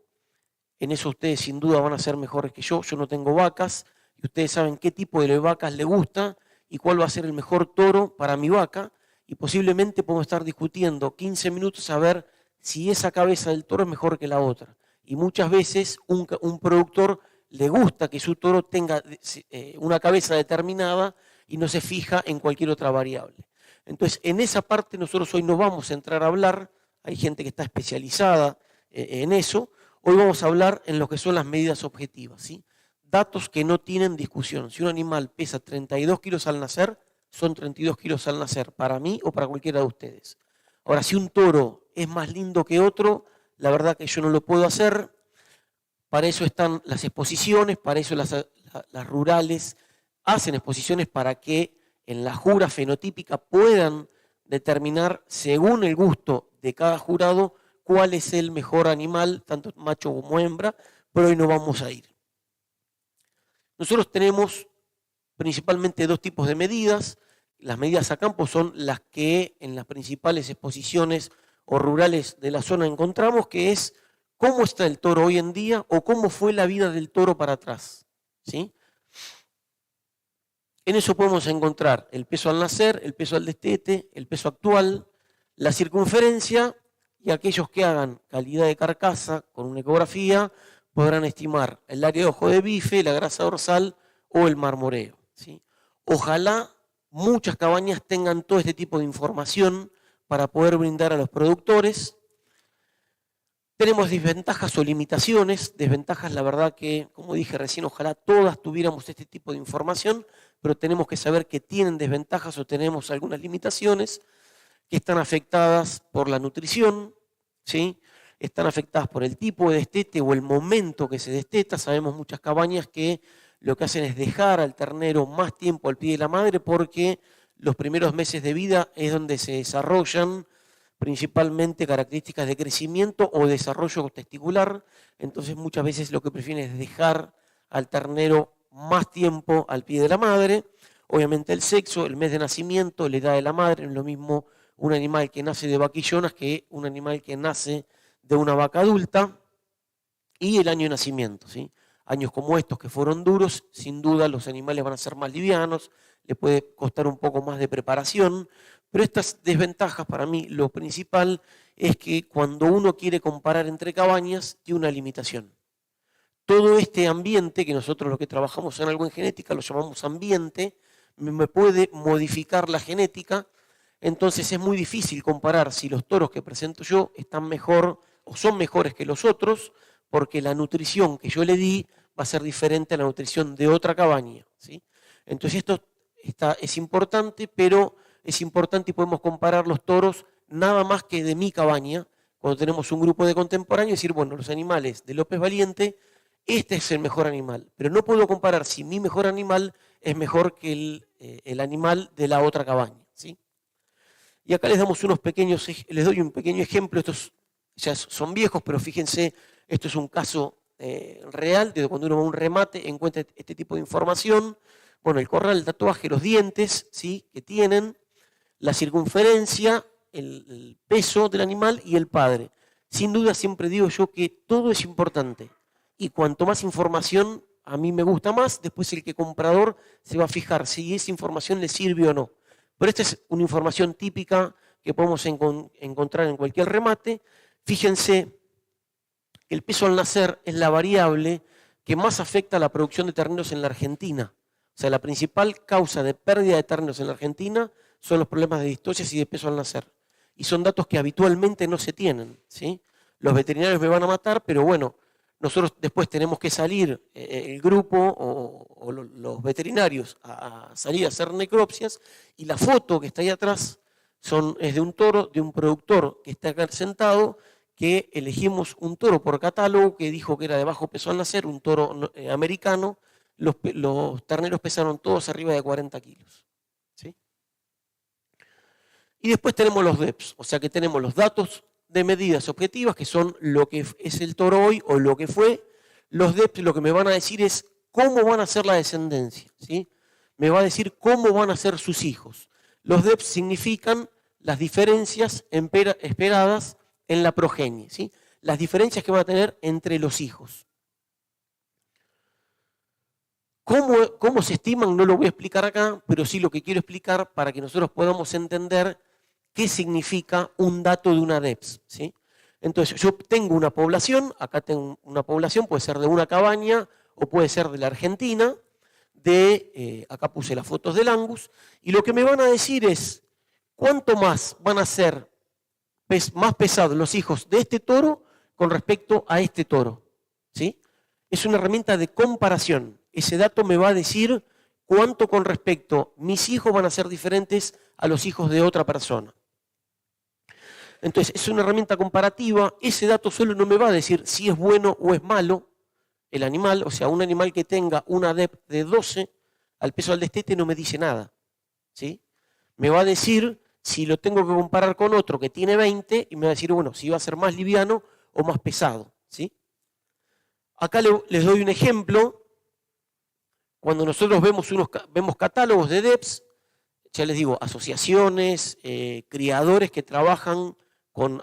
En eso ustedes sin duda van a ser mejores que yo. Yo no tengo vacas y ustedes saben qué tipo de vacas les gusta y cuál va a ser el mejor toro para mi vaca. Y posiblemente podemos estar discutiendo 15 minutos a ver si esa cabeza del toro es mejor que la otra. Y muchas veces un productor le gusta que su toro tenga una cabeza determinada y no se fija en cualquier otra variable. Entonces, en esa parte nosotros hoy no vamos a entrar a hablar, hay gente que está especializada en eso. Hoy vamos a hablar en lo que son las medidas objetivas, ¿sí? Datos que no tienen discusión. Si un animal pesa 32 kilos al nacer, son 32 kilos al nacer, para mí o para cualquiera de ustedes. Ahora, si un toro es más lindo que otro, la verdad que yo no lo puedo hacer. Para eso están las exposiciones, para eso las rurales hacen exposiciones para que en la jura fenotípica puedan determinar, según el gusto de cada jurado, cuál es el mejor animal, tanto macho como hembra, pero hoy no vamos a ir. Nosotros tenemos principalmente dos tipos de medidas. Las medidas a campo son las que en las principales exposiciones o rurales de la zona encontramos, que es cómo está el toro hoy en día o cómo fue la vida del toro para atrás, ¿sí? En eso podemos encontrar el peso al nacer, el peso al destete, el peso actual, la circunferencia, y aquellos que hagan calidad de carcasa con una ecografía podrán estimar el área de ojo de bife, la grasa dorsal o el marmoreo, ¿sí? Ojalá muchas cabañas tengan todo este tipo de información para poder brindar a los productores. Tenemos desventajas o limitaciones. Desventajas, la verdad que, como dije recién, ojalá todas tuviéramos este tipo de información, pero tenemos que saber que tienen desventajas o tenemos algunas limitaciones que están afectadas por la nutrición, ¿sí? Están afectadas por el tipo de destete o el momento que se desteta. Sabemos muchas cabañas que lo que hacen es dejar al ternero más tiempo al pie de la madre porque los primeros meses de vida es donde se desarrollan principalmente características de crecimiento o desarrollo testicular. Entonces muchas veces lo que prefieren es dejar al ternero más tiempo al pie de la madre. Obviamente el sexo, el mes de nacimiento, la edad de la madre, no es lo mismo un animal que nace de vaquillonas que un animal que nace de una vaca adulta, y el año de nacimiento, ¿sí? Años como estos que fueron duros, sin duda los animales van a ser más livianos, les puede costar un poco más de preparación, pero estas desventajas para mí lo principal es que cuando uno quiere comparar entre cabañas tiene una limitación. Todo este ambiente, que nosotros lo que trabajamos en algo en genética lo llamamos ambiente, me puede modificar la genética. Entonces es muy difícil comparar si los toros que presento yo están mejor o son mejores que los otros, porque la nutrición que yo le di va a ser diferente a la nutrición de otra cabaña, ¿sí? Entonces esto es importante, pero es importante y podemos comparar los toros nada más que de mi cabaña, cuando tenemos un grupo de contemporáneos, decir, bueno, los animales de López Valiente, este es el mejor animal, pero no puedo comparar si mi mejor animal es mejor que el animal de la otra cabaña, ¿sí? Y acá les doy un pequeño ejemplo. Estos ya son viejos, pero fíjense, esto es un caso real, de cuando uno va a un remate, encuentra este tipo de información. Bueno, el corral, el tatuaje, los dientes, ¿sí?, que tienen, la circunferencia, el peso del animal y el padre. Sin duda siempre digo yo que todo es importante. Y cuanto más información, a mí me gusta más, después el que comprador se va a fijar si esa información le sirve o no. Pero esta es una información típica que podemos encontrar en cualquier remate. Fíjense que el peso al nacer es la variable que más afecta a la producción de terneros en la Argentina. O sea, la principal causa de pérdida de terneros en la Argentina son los problemas de distocias y de peso al nacer. Y son datos que habitualmente no se tienen, ¿sí? Los veterinarios me van a matar, pero bueno, nosotros después tenemos que salir, el grupo o los veterinarios, a salir a hacer necropsias, y la foto que está ahí atrás es de un toro, de un productor que está acá sentado, que elegimos un toro por catálogo que dijo que era de bajo peso al nacer, un toro americano. Los terneros pesaron todos arriba de 40 kilos, ¿sí? Y después tenemos los DEPs, o sea que tenemos los datos de medidas objetivas, que son lo que es el toro hoy o lo que fue. Los DEPs lo que me van a decir es cómo van a ser la descendencia, ¿sí? Me va a decir cómo van a ser sus hijos. Los DEPs significan las diferencias esperadas en la progenie, ¿sí? Las diferencias que van a tener entre los hijos. ¿Cómo se estiman? No lo voy a explicar acá, pero sí lo que quiero explicar para que nosotros podamos entender qué significa un dato de una DEPS, ¿sí? Entonces, yo tengo una población, acá tengo una población, puede ser de una cabaña o puede ser de la Argentina, acá puse las fotos del Angus, y lo que me van a decir es cuánto más van a ser más pesados los hijos de este toro con respecto a este toro, ¿sí? Es una herramienta de comparación. Ese dato me va a decir cuánto con respecto mis hijos van a ser diferentes a los hijos de otra persona. Entonces, es una herramienta comparativa. Ese dato solo no me va a decir si es bueno o es malo el animal. O sea, un animal que tenga una DEP de 12 al peso al destete no me dice nada. ¿sí? Me va a decir si lo tengo que comparar con otro que tiene 20 y me va a decir, bueno, si va a ser más liviano o más pesado, ¿sí? Acá les doy un ejemplo. Cuando nosotros vemos catálogos de DEPS, ya les digo, asociaciones, criadores que trabajan con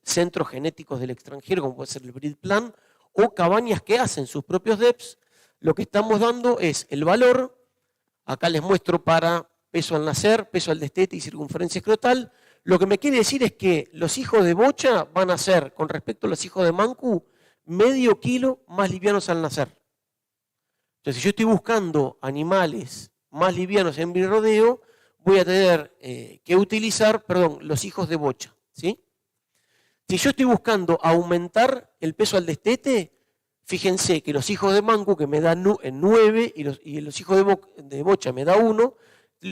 centros genéticos del extranjero, como puede ser el Breed Plan, o cabañas que hacen sus propios DEPS, lo que estamos dando es el valor. Acá les muestro para peso al nacer, peso al destete y circunferencia escrotal. Lo que me quiere decir es que los hijos de bocha van a ser, con respecto a los hijos de mancu, medio kilo más livianos al nacer. Entonces, si yo estoy buscando animales más livianos en mi rodeo, voy a tener que utilizar, los hijos de bocha, ¿sí? Si yo estoy buscando aumentar el peso al destete, fíjense que los hijos de mancu, que me dan 9 y los hijos de bocha me da 1,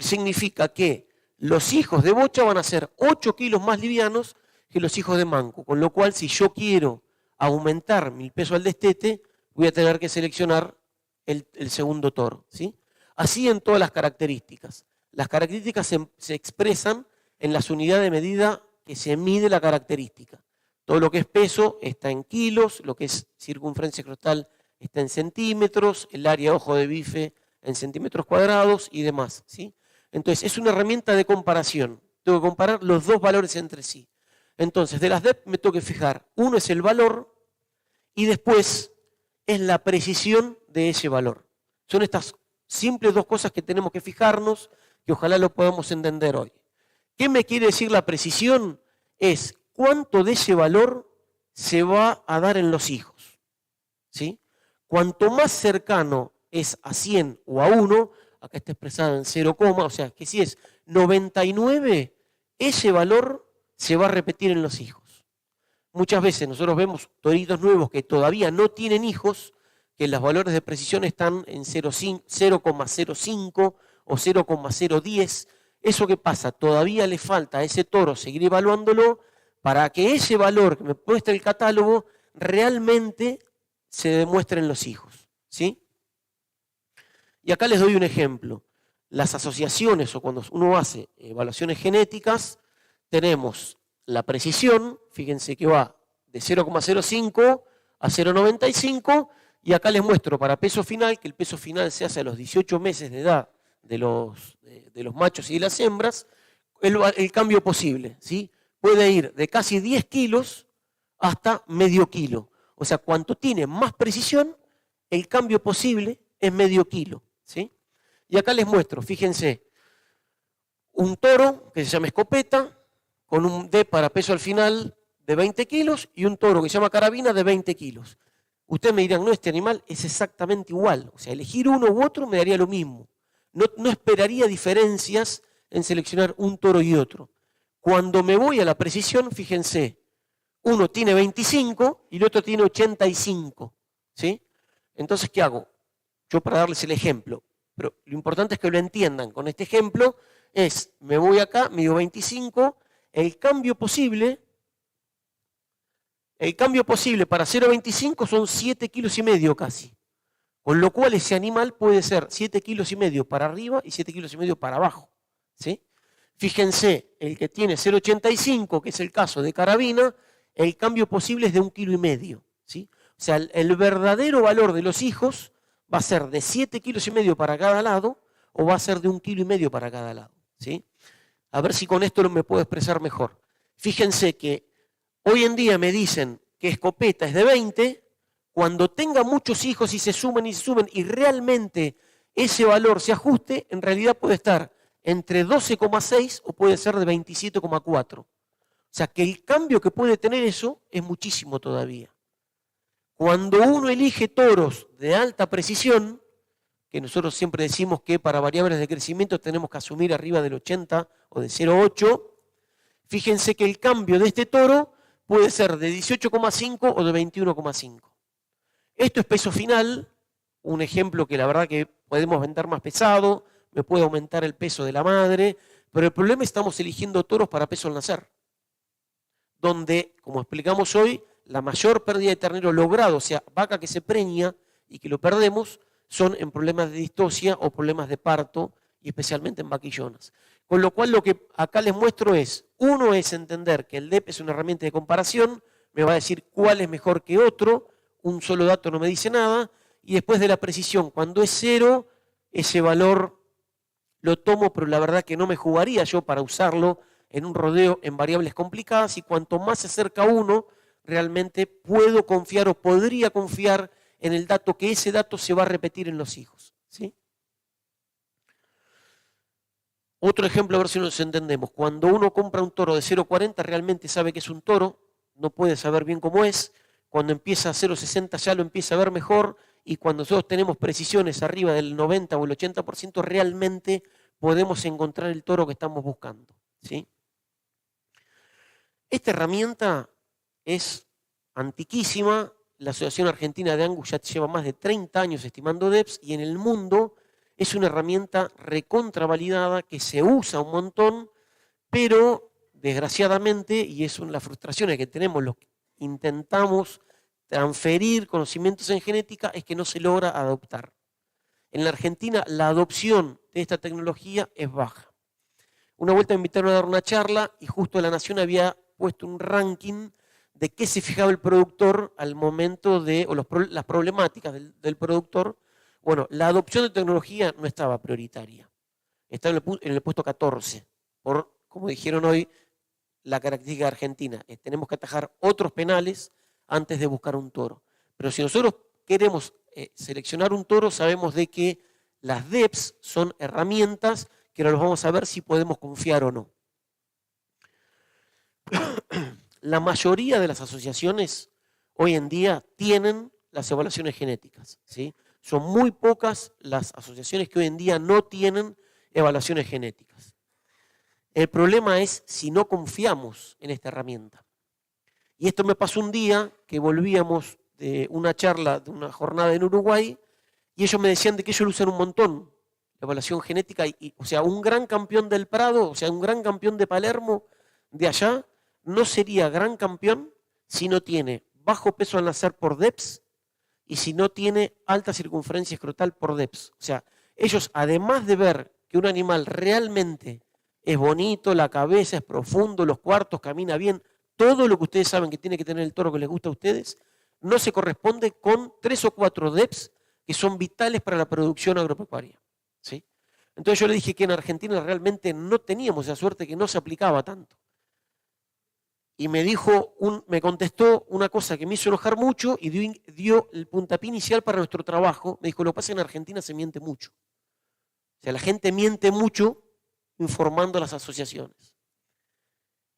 significa que los hijos de bocha van a ser 8 kilos más livianos que los hijos de mancu. Con lo cual, si yo quiero aumentar mi peso al destete, voy a tener que seleccionar el segundo toro, ¿sí? Así en todas las características. Las características se expresan en las unidades de medida que se mide la característica. Todo lo que es peso está en kilos, lo que es circunferencia escrotal está en centímetros, el área ojo de bife en centímetros cuadrados y demás, ¿sí? Entonces, es una herramienta de comparación. Tengo que comparar los dos valores entre sí. Entonces, de las DEP me tengo que fijar. Uno es el valor y después es la precisión de ese valor. Son estas simples dos cosas que tenemos que fijarnos, que ojalá lo podamos entender hoy. ¿Qué me quiere decir la precisión? Es cuánto de ese valor se va a dar en los hijos, ¿sí? Cuanto más cercano es a 100 o a 1, acá está expresado en 0, o sea, que si es 99, ese valor se va a repetir en los hijos. Muchas veces nosotros vemos toritos nuevos que todavía no tienen hijos, que los valores de precisión están en 0,05 o 0,010. ¿Eso qué pasa? Todavía le falta a ese toro seguir evaluándolo para que ese valor que me muestra el catálogo realmente se demuestre en los hijos, ¿sí? Y acá les doy un ejemplo. Las asociaciones o cuando uno hace evaluaciones genéticas, tenemos la precisión, fíjense que va de 0,05 a 0,95 y acá les muestro para peso final, que el peso final se hace a los 18 meses de edad de los machos y de las hembras, el cambio posible, ¿sí? Puede ir de casi 10 kilos hasta medio kilo. O sea, cuanto tiene más precisión, el cambio posible es medio kilo, ¿sí? Y acá les muestro, fíjense, un toro que se llama escopeta, con un D para peso al final de 20 kilos y un toro que se llama carabina de 20 kilos. Ustedes me dirán, no, este animal es exactamente igual. O sea, elegir uno u otro me daría lo mismo. No esperaría diferencias en seleccionar un toro y otro. Cuando me voy a la precisión, fíjense, uno tiene 25 y el otro tiene 85, ¿sí? Entonces, ¿qué hago? Yo para darles el ejemplo, pero lo importante es que lo entiendan. Con este ejemplo es, me voy acá, mido 25, el cambio posible para 0,25 son 7 kilos y medio casi. Con lo cual ese animal puede ser 7 kilos y medio para arriba y 7 kilos y medio para abajo, ¿sí? Fíjense, el que tiene 0,85, que es el caso de carabina, el cambio posible es de 1,5 kilos, ¿sí? O sea, el verdadero valor de los hijos va a ser de 7 kilos y medio para cada lado o va a ser de 1,5 kilos para cada lado, ¿sí? A ver si con esto me puedo expresar mejor. Fíjense que hoy en día me dicen que escopeta es de 20, cuando tenga muchos hijos y se sumen y realmente ese valor se ajuste, en realidad puede estar entre 12,6 o puede ser de 27,4. O sea que el cambio que puede tener eso es muchísimo todavía. Cuando uno elige toros de alta precisión, que nosotros siempre decimos que para variables de crecimiento tenemos que asumir arriba del 80 o de 0,8, fíjense que el cambio de este toro puede ser de 18,5 o de 21,5. Esto es peso final, un ejemplo que la verdad que podemos vender más pesado, me puede aumentar el peso de la madre, pero el problema es que estamos eligiendo toros para peso al nacer, donde, como explicamos hoy, la mayor pérdida de ternero logrado, o sea, vaca que se preña y que lo perdemos, son en problemas de distosia o problemas de parto y especialmente en vaquillonas. Con lo cual lo que acá les muestro es, uno es entender que el DEP es una herramienta de comparación, me va a decir cuál es mejor que otro, un solo dato no me dice nada, y después de la precisión, cuando es 0, ese valor lo tomo, pero la verdad que no me jugaría yo para usarlo en un rodeo en variables complicadas, y cuanto más se acerca uno, realmente puedo confiar o podría confiar en el dato, que ese dato se va a repetir en los hijos, ¿sí? Otro ejemplo, a ver si nos entendemos. Cuando uno compra un toro de 0,40, realmente sabe que es un toro, no puede saber bien cómo es. Cuando empieza a 0,60 ya lo empieza a ver mejor, y cuando nosotros tenemos precisiones arriba del 90 o el 80%, realmente podemos encontrar el toro que estamos buscando, ¿sí? Esta herramienta es antiquísima. La Asociación Argentina de Angus ya lleva más de 30 años estimando DEPs, y en el mundo es una herramienta recontravalidada que se usa un montón, pero desgraciadamente, y es una de las frustraciones que tenemos los que intentamos transferir conocimientos en genética, es que no se logra adoptar. En la Argentina la adopción de esta tecnología es baja. Una vuelta me invitaron a dar una charla y justo La Nación había puesto un ranking de qué se fijaba el productor al momento de, o las problemáticas del productor. Bueno, la adopción de tecnología no estaba prioritaria, estaba en el puesto 14, por, como dijeron hoy, la característica argentina. Tenemos que atajar otros penales antes de buscar un toro. Pero si nosotros queremos seleccionar un toro, sabemos de que las DEPs son herramientas que ahora los vamos a ver si podemos confiar o no. La mayoría de las asociaciones hoy en día tienen las evaluaciones genéticas, ¿sí? Son muy pocas las asociaciones que hoy en día no tienen evaluaciones genéticas. El problema es si no confiamos en esta herramienta. Y esto me pasó un día que volvíamos de una charla, de una jornada en Uruguay, y ellos me decían de que ellos lo usan un montón, la evaluación genética, o sea, un gran campeón del Prado, o sea, un gran campeón de Palermo, de allá, no sería gran campeón si no tiene bajo peso al nacer por DEPs y si no tiene alta circunferencia escrotal por DEPs. O sea, ellos, además de ver que un animal realmente es bonito, la cabeza es profundo, los cuartos, camina bien, todo lo que ustedes saben que tiene que tener el toro que les gusta a ustedes, no se corresponde con 3 o 4 DEPs que son vitales para la producción agropecuaria, ¿sí? Entonces yo le dije que en Argentina realmente no teníamos esa suerte, que no se aplicaba tanto. Y me contestó una cosa que me hizo enojar mucho y dio el puntapié inicial para nuestro trabajo. Me dijo, lo que pasa es que en Argentina se miente mucho. O sea, la gente miente mucho informando a las asociaciones.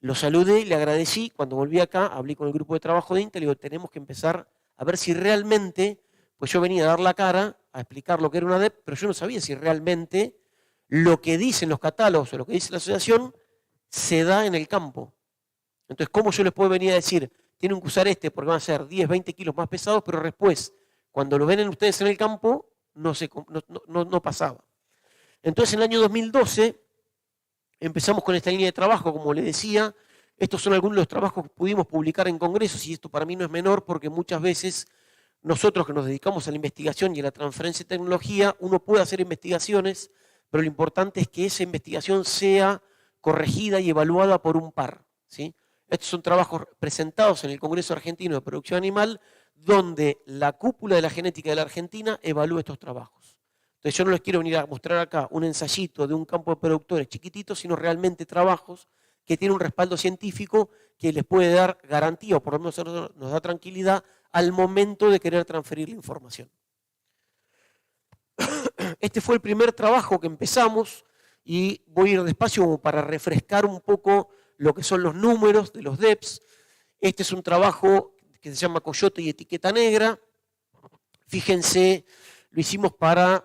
Lo saludé, le agradecí. Cuando volví acá, hablé con el grupo de trabajo de INTA, le digo, tenemos que empezar a ver si realmente, pues yo venía a dar la cara, a explicar lo que era una DEP, pero yo no sabía si realmente lo que dicen los catálogos o lo que dice la asociación se da en el campo. Entonces, ¿cómo yo les puedo venir a decir, tienen que usar este porque van a ser 10, 20 kilos más pesados, pero después, cuando lo ven ustedes en el campo, no pasaba? Entonces, en el año 2012, empezamos con esta línea de trabajo, como les decía. Estos son algunos de los trabajos que pudimos publicar en congresos, y esto para mí no es menor porque muchas veces nosotros que nos dedicamos a la investigación y a la transferencia de tecnología, uno puede hacer investigaciones, pero lo importante es que esa investigación sea corregida y evaluada por un par, ¿sí? Estos son trabajos presentados en el Congreso Argentino de Producción Animal, donde la cúpula de la genética de la Argentina evalúa estos trabajos. Entonces yo no les quiero venir a mostrar acá un ensayito de un campo de productores chiquititos, sino realmente trabajos que tienen un respaldo científico que les puede dar garantía, o por lo menos nos da tranquilidad al momento de querer transferir la información. Este fue el primer trabajo que empezamos, y voy a ir despacio como para refrescar un poco lo que son los números de los DEPs. Este es un trabajo que se llama Coyote y Etiqueta Negra. Fíjense, lo hicimos para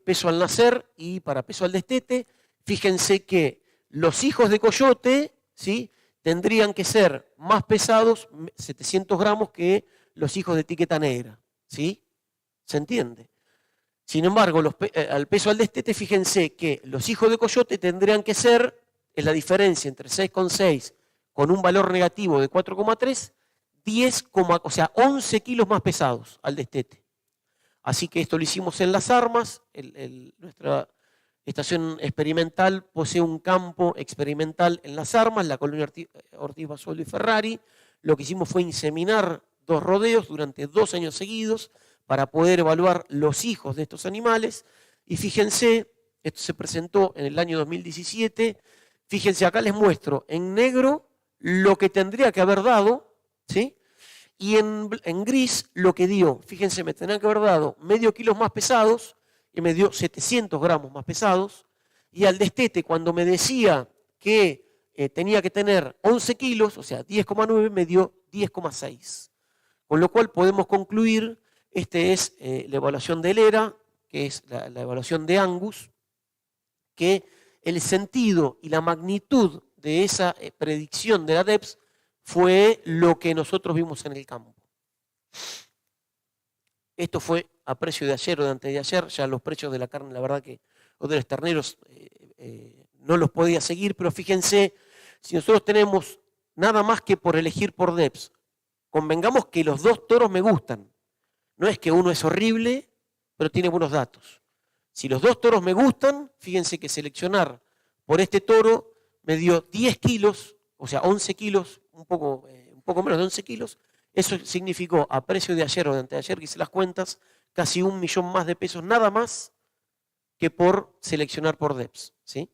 peso al nacer y para peso al destete. Fíjense que los hijos de Coyote, ¿sí?, tendrían que ser más pesados, 700 gramos, que los hijos de Etiqueta Negra, ¿sí? ¿Se entiende? Sin embargo, al peso al destete, fíjense que los hijos de Coyote tendrían que ser, es la diferencia entre 6,6 con un valor negativo de 4,3, 10, o sea, 11 kilos más pesados al destete. Así que esto lo hicimos en las armas, nuestra estación experimental posee un campo experimental en Las Armas, la colonia Ortiz Basualdo y Ferrari. Lo que hicimos fue inseminar 2 rodeos durante 2 años seguidos para poder evaluar los hijos de estos animales. Y fíjense, esto se presentó en el año 2017. Fíjense, acá les muestro en negro lo que tendría que haber dado, ¿sí? Y en gris lo que dio. Fíjense, me tendrían que haber dado medio kilo más pesados y me dio 700 gramos más pesados. Y al destete, cuando me decía que tenía que tener 11 kilos, o sea, 10,9, me dio 10,6. Con lo cual podemos concluir, este es la evaluación del ERA, que es la evaluación de Angus, que el sentido y la magnitud de esa predicción de la DEPS fue lo que nosotros vimos en el campo. Esto fue a precio de ayer o de antes de ayer, ya los precios de la carne, la verdad que, o de los terneros, no los podía seguir, pero fíjense, si nosotros tenemos nada más que por elegir por DEPS, convengamos que los 2 toros me gustan, no es que uno es horrible, pero tiene buenos datos. Si los 2 toros me gustan, fíjense que seleccionar por este toro me dio 10 kilos, o sea, 11 kilos, un poco menos de 11 kilos. Eso significó, a precio de ayer o de antes de ayer, que hice las cuentas, casi 1 millón más de pesos, nada más que por seleccionar por DEPS, ¿sí?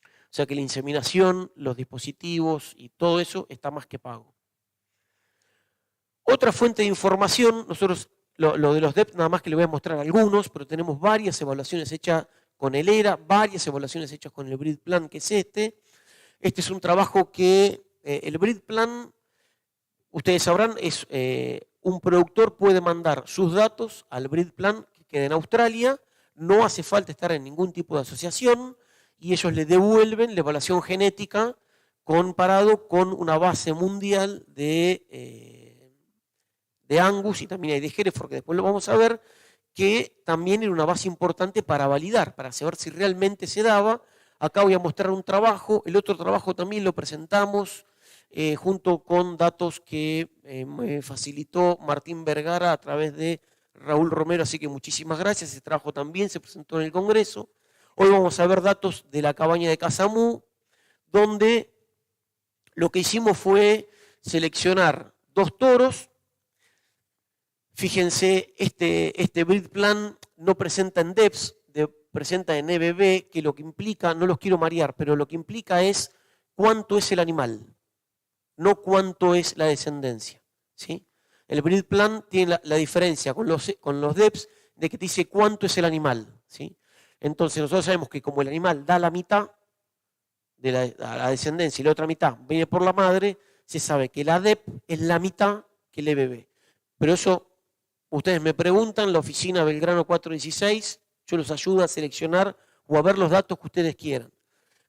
O sea que la inseminación, los dispositivos y todo eso está más que pago. Otra fuente de información, nosotros lo de los DEPS nada más que le voy a mostrar algunos, pero tenemos varias evaluaciones hechas con el ERA, varias evaluaciones hechas con el Breed Plan, que es este. Este es un trabajo que el Breed Plan, ustedes sabrán, es un productor puede mandar sus datos al Breed Plan que queda en Australia, no hace falta estar en ningún tipo de asociación y ellos le devuelven la evaluación genética comparado con una base mundial de Angus y también hay de Hereford, que después lo vamos a ver, que también era una base importante para validar, para saber si realmente se daba. Acá voy a mostrar un trabajo, el otro trabajo también lo presentamos junto con datos que me facilitó Martín Vergara a través de Raúl Romero, así que muchísimas gracias. Ese trabajo también se presentó en el Congreso. Hoy vamos a ver datos de la cabaña de Casamú, donde lo que hicimos fue seleccionar 2 toros. Fíjense, este Breed Plan no presenta en DEPS, presenta en EBB, que lo que implica, no los quiero marear, pero lo que implica es cuánto es el animal, no cuánto es la descendencia, ¿sí? El Breed Plan tiene la diferencia con los DEPS de que te dice cuánto es el animal, ¿sí? Entonces nosotros sabemos que como el animal da la mitad de la descendencia y la otra mitad viene por la madre, se sabe que la DEP es la mitad que el EBB. Pero eso, ustedes me preguntan, la oficina Belgrano 416, yo los ayudo a seleccionar o a ver los datos que ustedes quieran.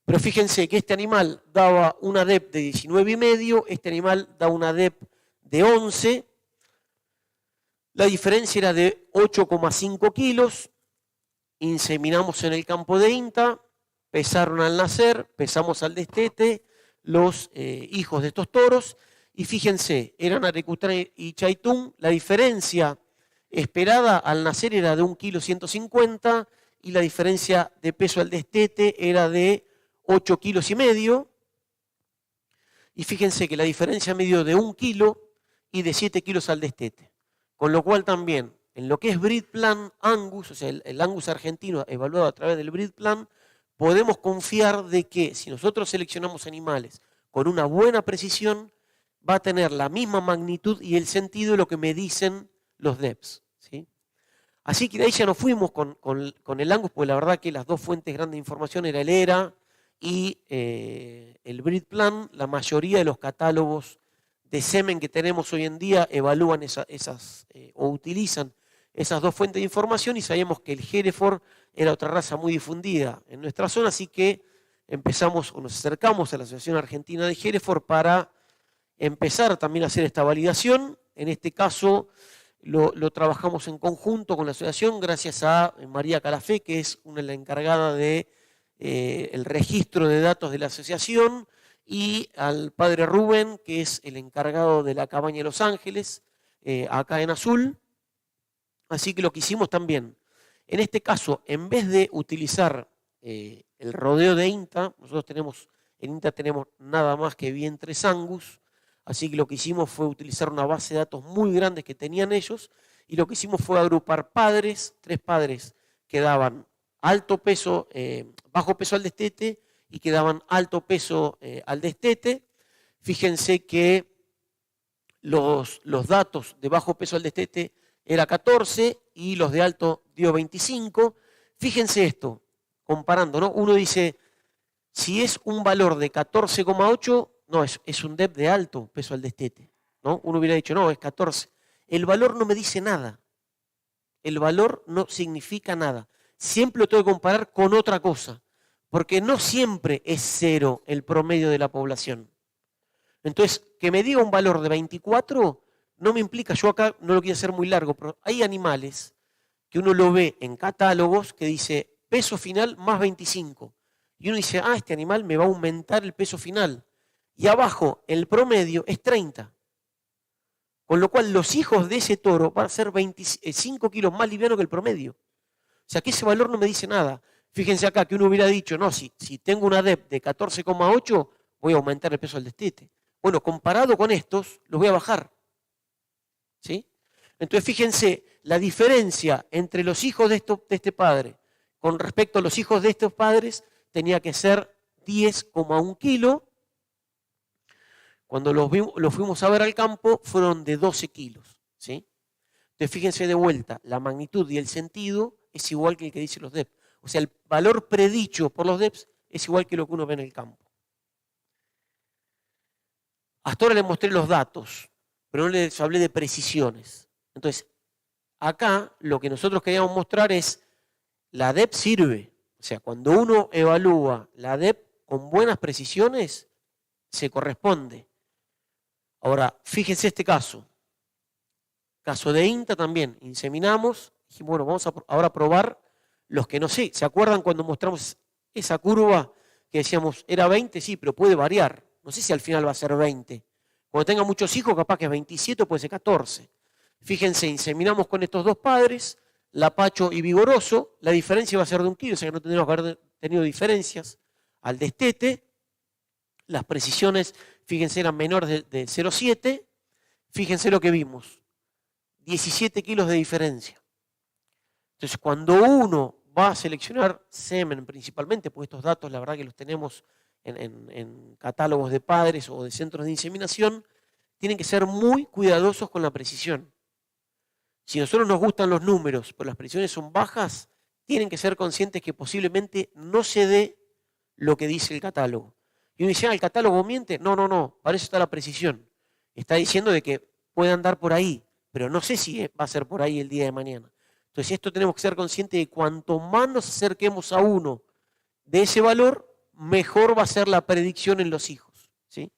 Pero fíjense que este animal daba una DEP de 19,5, este animal da una DEP de 11, la diferencia era de 8,5 kilos, inseminamos en el campo de INTA, pesaron al nacer, pesamos al destete, los hijos de estos toros, y fíjense, eran Arecután y Chaitún, la diferencia esperada al nacer era de 1,150 kilos y la diferencia de peso al destete era de 8,5 kilos. Y fíjense que la diferencia medio de 1 kilo y de 7 kilos al destete. Con lo cual también, en lo que es Breed Plan Angus, o sea, el Angus argentino evaluado a través del Breed Plan, podemos confiar de que si nosotros seleccionamos animales con una buena precisión, va a tener la misma magnitud y el sentido de lo que me dicen los DEPS, ¿sí? Así que de ahí ya nos fuimos con el Angus, porque la verdad que las 2 fuentes grandes de información era el ERA y el Breed Plan. La mayoría de los catálogos de semen que tenemos hoy en día evalúan o utilizan esas 2 fuentes de información y sabíamos que el Hereford era otra raza muy difundida en nuestra zona, así que nos acercamos a la Asociación Argentina de Hereford para empezar también a hacer esta validación. En este caso lo trabajamos en conjunto con la asociación gracias a María Calafé, que es la encargada de el registro de datos de la asociación, y al padre Rubén, que es el encargado de la cabaña de Los Ángeles, acá en Azul. Así que lo que hicimos también En este caso, en vez de utilizar el rodeo de INTA, nosotros en INTA tenemos nada más que vientres Angus, así que lo que hicimos fue utilizar una base de datos muy grande que tenían ellos, y lo que hicimos fue agrupar padres, 3 padres que daban alto peso, bajo peso al destete y que daban alto peso al destete. Fíjense que los datos de bajo peso al destete era 14 y los de alto dio 25. Fíjense esto, comparando, ¿no? Uno dice, si es un valor de 14,8, no, es un DEP de alto peso al destete, ¿no? Uno hubiera dicho, no, es 14. El valor no me dice nada. El valor no significa nada. Siempre lo tengo que comparar con otra cosa, porque no siempre es 0 el promedio de la población. Entonces, que me diga un valor de 24 no me implica, yo acá no lo quiero hacer muy largo, pero hay animales que uno lo ve en catálogos que dice peso final más 25. Y uno dice, este animal me va a aumentar el peso final. Y abajo, el promedio es 30. Con lo cual, los hijos de ese toro van a ser 25 kilos más livianos que el promedio. O sea, que ese valor no me dice nada. Fíjense acá que uno hubiera dicho, no, si tengo una DEP de 14,8, voy a aumentar el peso del destete. Bueno, comparado con estos, los voy a bajar. ¿Sí? Entonces, fíjense, la diferencia entre los hijos de este padre con respecto a los hijos de estos padres tenía que ser 10,1 kilos. Cuando los fuimos a ver al campo, fueron de 12 kilos. ¿Sí? Entonces, fíjense de vuelta, la magnitud y el sentido es igual que el que dicen los DEP. O sea, el valor predicho por los DEPs es igual que lo que uno ve en el campo. Hasta ahora les mostré los datos, pero no les hablé de precisiones. Entonces, acá lo que nosotros queríamos mostrar es la DEP sirve. O sea, cuando uno evalúa la DEP con buenas precisiones, se corresponde. Ahora, fíjense este caso. Caso de INTA también. Inseminamos. Dijimos, bueno, vamos ahora a probar los que no sé. ¿Se acuerdan cuando mostramos esa curva que decíamos, era 20? Sí, pero puede variar. No sé si al final va a ser 20. Cuando tenga muchos hijos, capaz que es 27 o puede ser 14. Fíjense, inseminamos con estos dos padres, Lapacho y Vigoroso. La diferencia va a ser de 1 kilo, o sea que no tendríamos que haber tenido diferencias al destete. Las precisiones, fíjense, eran menores de 0,7. Fíjense lo que vimos. 17 kilos de diferencia. Entonces, cuando uno va a seleccionar semen principalmente, pues estos datos la verdad que los tenemos en catálogos de padres o de centros de inseminación, tienen que ser muy cuidadosos con la precisión. Si a nosotros nos gustan los números, pero las precisiones son bajas, tienen que ser conscientes que posiblemente no se dé lo que dice el catálogo. Y uno dice, ¿el catálogo miente? No, para eso está la precisión. Está diciendo de que puede andar por ahí, pero no sé si va a ser por ahí el día de mañana. Entonces esto tenemos que ser conscientes de que cuanto más nos acerquemos a uno de ese valor, mejor va a ser la predicción en los hijos. ¿Sí?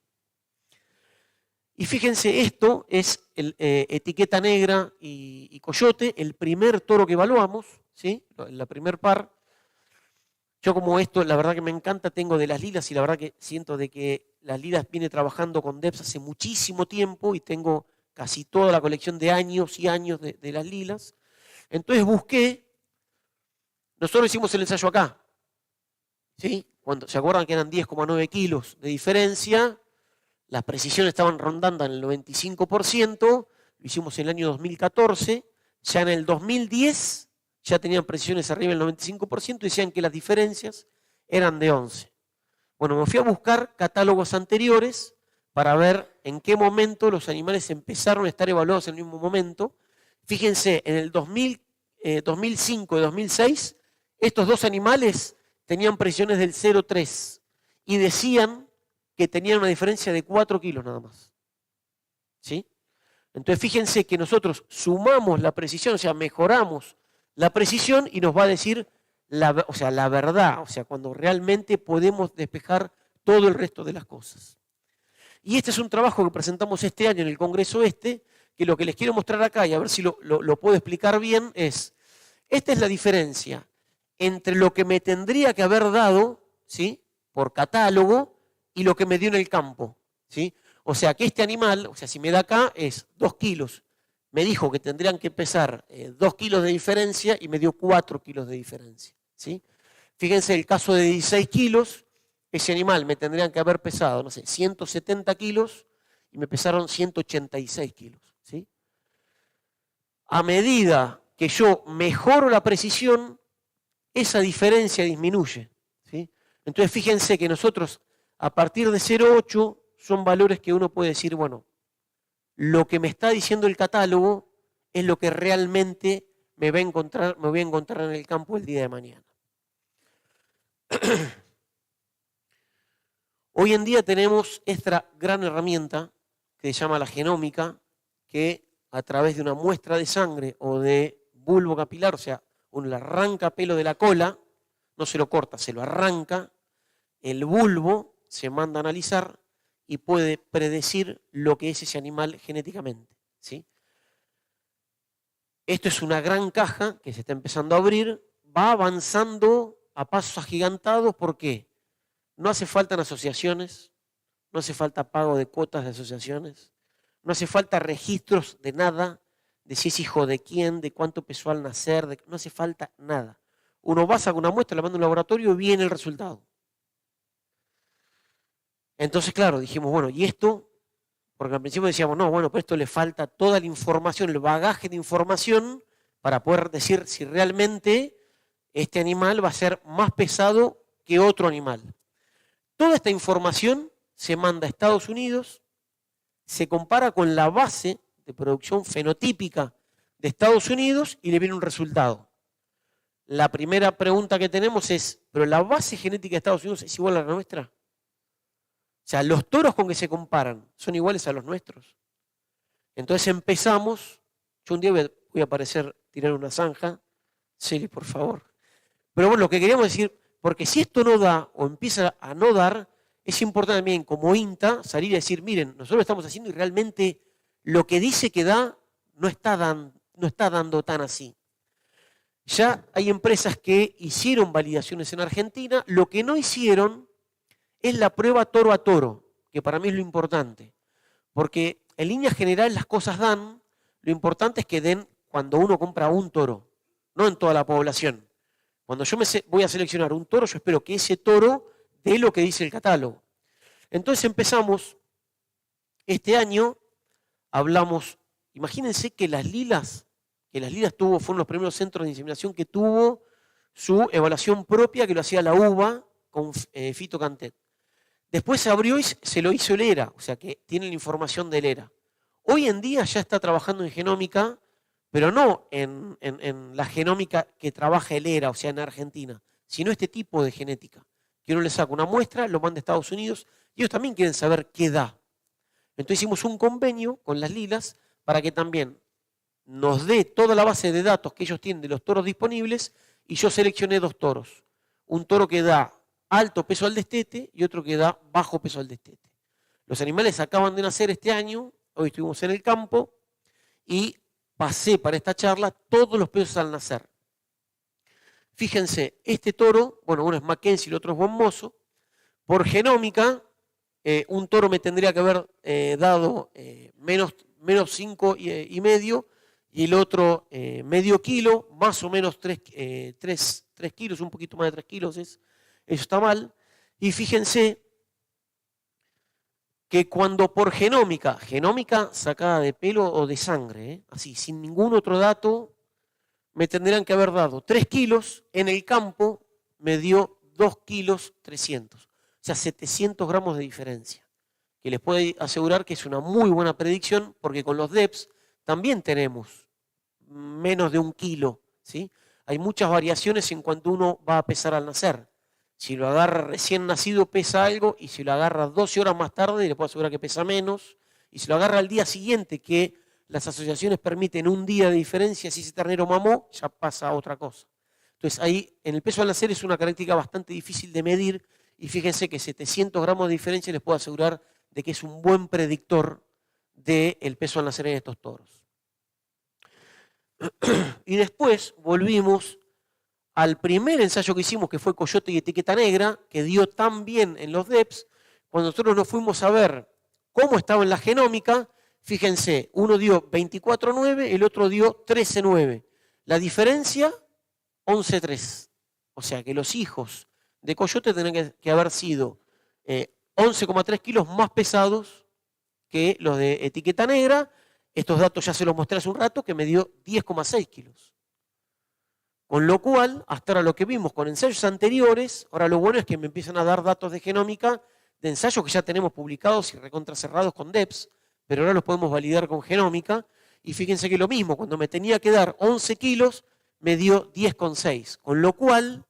Y fíjense, esto es etiqueta negra y coyote, el primer toro que evaluamos, ¿sí? La primer par. Yo como esto, la verdad que me encanta, tengo de las lilas y la verdad que siento de que las lilas viene trabajando con DEPs hace muchísimo tiempo y tengo casi toda la colección de años y años de las lilas. Entonces busqué, nosotros hicimos el ensayo acá, ¿sí? Cuando, ¿se acuerdan que eran 10,9 kilos de diferencia? Las precisiones estaban rondando en el 95%, lo hicimos en el año 2014, ya en el 2010 ya tenían precisiones arriba del 95% y decían que las diferencias eran de 11. Bueno, me fui a buscar catálogos anteriores para ver en qué momento los animales empezaron a estar evaluados en el mismo momento. Fíjense, en el 2005 y 2006, estos dos animales tenían precisiones del 0,3 y decían que tenían una diferencia de 4 kilos nada más. ¿Sí? Entonces fíjense que nosotros sumamos la precisión, o sea, mejoramos la precisión y nos va a decir la verdad, o sea, cuando realmente podemos despejar todo el resto de las cosas. Y este es un trabajo que presentamos este año en el Congreso que lo que les quiero mostrar acá, y a ver si lo puedo explicar bien, esta es la diferencia entre lo que me tendría que haber dado, ¿sí? Por catálogo, y lo que me dio en el campo, ¿sí? O sea, que este animal, o sea, si me da acá es 2 kilos, me dijo que tendrían que pesar 2 kilos de diferencia y me dio 4 kilos de diferencia, ¿sí? Fíjense el caso de 16 kilos, ese animal me tendrían que haber pesado, no sé, 170 kilos y me pesaron 186 kilos, ¿sí? A medida que yo mejoro la precisión, esa diferencia disminuye, ¿sí? Entonces fíjense que nosotros a partir de 0,8 son valores que uno puede decir, bueno, lo que me está diciendo el catálogo es lo que realmente me voy a encontrar en el campo el día de mañana. Hoy en día tenemos esta gran herramienta que se llama la genómica, que a través de una muestra de sangre o de bulbo capilar, o sea, uno le arranca pelo de la cola, no se lo corta, se lo arranca, el bulbo se manda a analizar y puede predecir lo que es ese animal genéticamente, ¿sí? Esto es una gran caja que se está empezando a abrir, va avanzando a pasos agigantados. ¿Por qué? No hace falta asociaciones, no hace falta pago de cuotas de asociaciones, no hace falta registros de nada, de si es hijo de quién, de cuánto pesó al nacer, no hace falta nada. Uno va, saca una muestra, la manda a un laboratorio y viene el resultado. Entonces, claro, dijimos, bueno, ¿y esto? Porque al principio decíamos, no, bueno, pero esto le falta toda la información, el bagaje de información para poder decir si realmente este animal va a ser más pesado que otro animal. Toda esta información se manda a Estados Unidos, se compara con la base de producción fenotípica de Estados Unidos y le viene un resultado. La primera pregunta que tenemos es, ¿pero la base genética de Estados Unidos es igual a la nuestra? O sea, los toros con que se comparan son iguales a los nuestros. Entonces empezamos, yo un día voy a aparecer, tirar una zanja, Celi, por favor. Pero bueno, lo que queríamos decir, porque si esto no da o empieza a no dar, es importante también como INTA salir y decir, miren, nosotros lo estamos haciendo y realmente lo que dice que da no está dando tan así. Ya hay empresas que hicieron validaciones en Argentina, lo que no hicieron es la prueba toro a toro, que para mí es lo importante. Porque en líneas generales las cosas dan, lo importante es que den cuando uno compra un toro, no en toda la población. Cuando yo voy a seleccionar un toro, yo espero que ese toro dé lo que dice el catálogo. Entonces empezamos, este año hablamos, imagínense que las lilas fueron los primeros centros de inseminación que tuvo su evaluación propia, que lo hacía la UBA con Fito Cantet. Después se abrió y se lo hizo el ERA, o sea que tiene la información del ERA. Hoy en día ya está trabajando en genómica, pero no en la genómica que trabaja el ERA, o sea en Argentina, sino este tipo de genética. Que uno le saca una muestra, lo manda a Estados Unidos, y ellos también quieren saber qué da. Entonces hicimos un convenio con las lilas para que también nos dé toda la base de datos que ellos tienen de los toros disponibles, y yo seleccioné 2 toros. Un toro que da alto peso al destete y otro que da bajo peso al destete. Los animales acaban de nacer este año, hoy estuvimos en el campo y pasé para esta charla todos los pesos al nacer. Fíjense, este toro, bueno, uno es Mackenzie y el otro es Buen Mozo. Por genómica, un toro me tendría que haber dado menos 5,5 y el otro medio kilo, más o menos 3 kilos, un poquito más de 3 kilos eso está mal. Y fíjense que cuando por genómica sacada de pelo o de sangre, así, sin ningún otro dato, me tendrían que haber dado 3 kilos, en el campo me dio 2 kilos 300, o sea, 700 gramos de diferencia, que les puedo asegurar que es una muy buena predicción, porque con los DEPS también tenemos menos de 1 kilo, ¿sí? Hay muchas variaciones en cuanto uno va a pesar al nacer. Si lo agarra recién nacido pesa algo, y si lo agarra 12 horas más tarde le puedo asegurar que pesa menos, y si lo agarra al día siguiente, que las asociaciones permiten un día de diferencia, si ese ternero mamó, ya pasa a otra cosa. Entonces ahí en el peso al nacer es una característica bastante difícil de medir, y fíjense que 700 gramos de diferencia les puedo asegurar de que es un buen predictor del peso al nacer en estos toros. Y después volvimos al primer ensayo que hicimos, que fue Coyote y Etiqueta Negra, que dio tan bien en los DEPS. Cuando nosotros nos fuimos a ver cómo estaba en la genómica, Fíjense, uno dio 24,9, el otro dio 13,9. La diferencia, 11,3. O sea que los hijos de Coyote tendrían que haber sido 11,3 kilos más pesados que los de etiqueta negra. Estos datos ya se los mostré hace un rato, que me dio 10,6 kilos. Con lo cual, hasta ahora lo que vimos con ensayos anteriores, ahora lo bueno es que me empiezan a dar datos de genómica de ensayos que ya tenemos publicados y recontracerrados con DEPS, pero ahora los podemos validar con genómica. Y fíjense que lo mismo, cuando me tenía que dar 11 kilos, me dio 10,6. Con lo cual,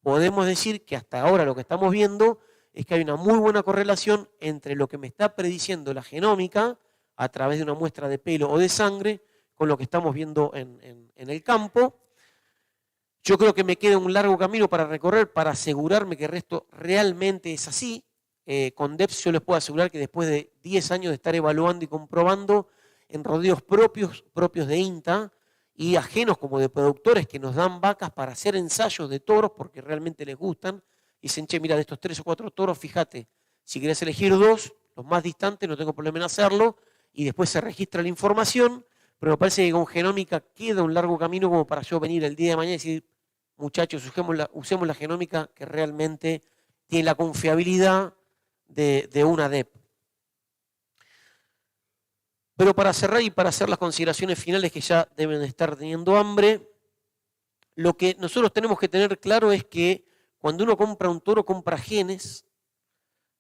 podemos decir que hasta ahora lo que estamos viendo es que hay una muy buena correlación entre lo que me está prediciendo la genómica a través de una muestra de pelo o de sangre con lo que estamos viendo en el campo. Yo creo que me queda un largo camino para recorrer para asegurarme que esto realmente es así. Con DEPS yo les puedo asegurar que después de 10 años de estar evaluando y comprobando en rodeos propios de INTA y ajenos como de productores que nos dan vacas para hacer ensayos de toros porque realmente les gustan, y dicen, che, mira, de estos 3 o 4 toros, fíjate, si querés elegir 2, los más distantes, no tengo problema en hacerlo, y después se registra la información, pero me parece que con genómica queda un largo camino como para yo venir el día de mañana y decir, muchachos, usemos la genómica que realmente tiene la confiabilidad de una DEP. Pero para cerrar y para hacer las consideraciones finales que ya deben estar teniendo hambre, lo que nosotros tenemos que tener claro es que cuando uno compra un toro, compra genes,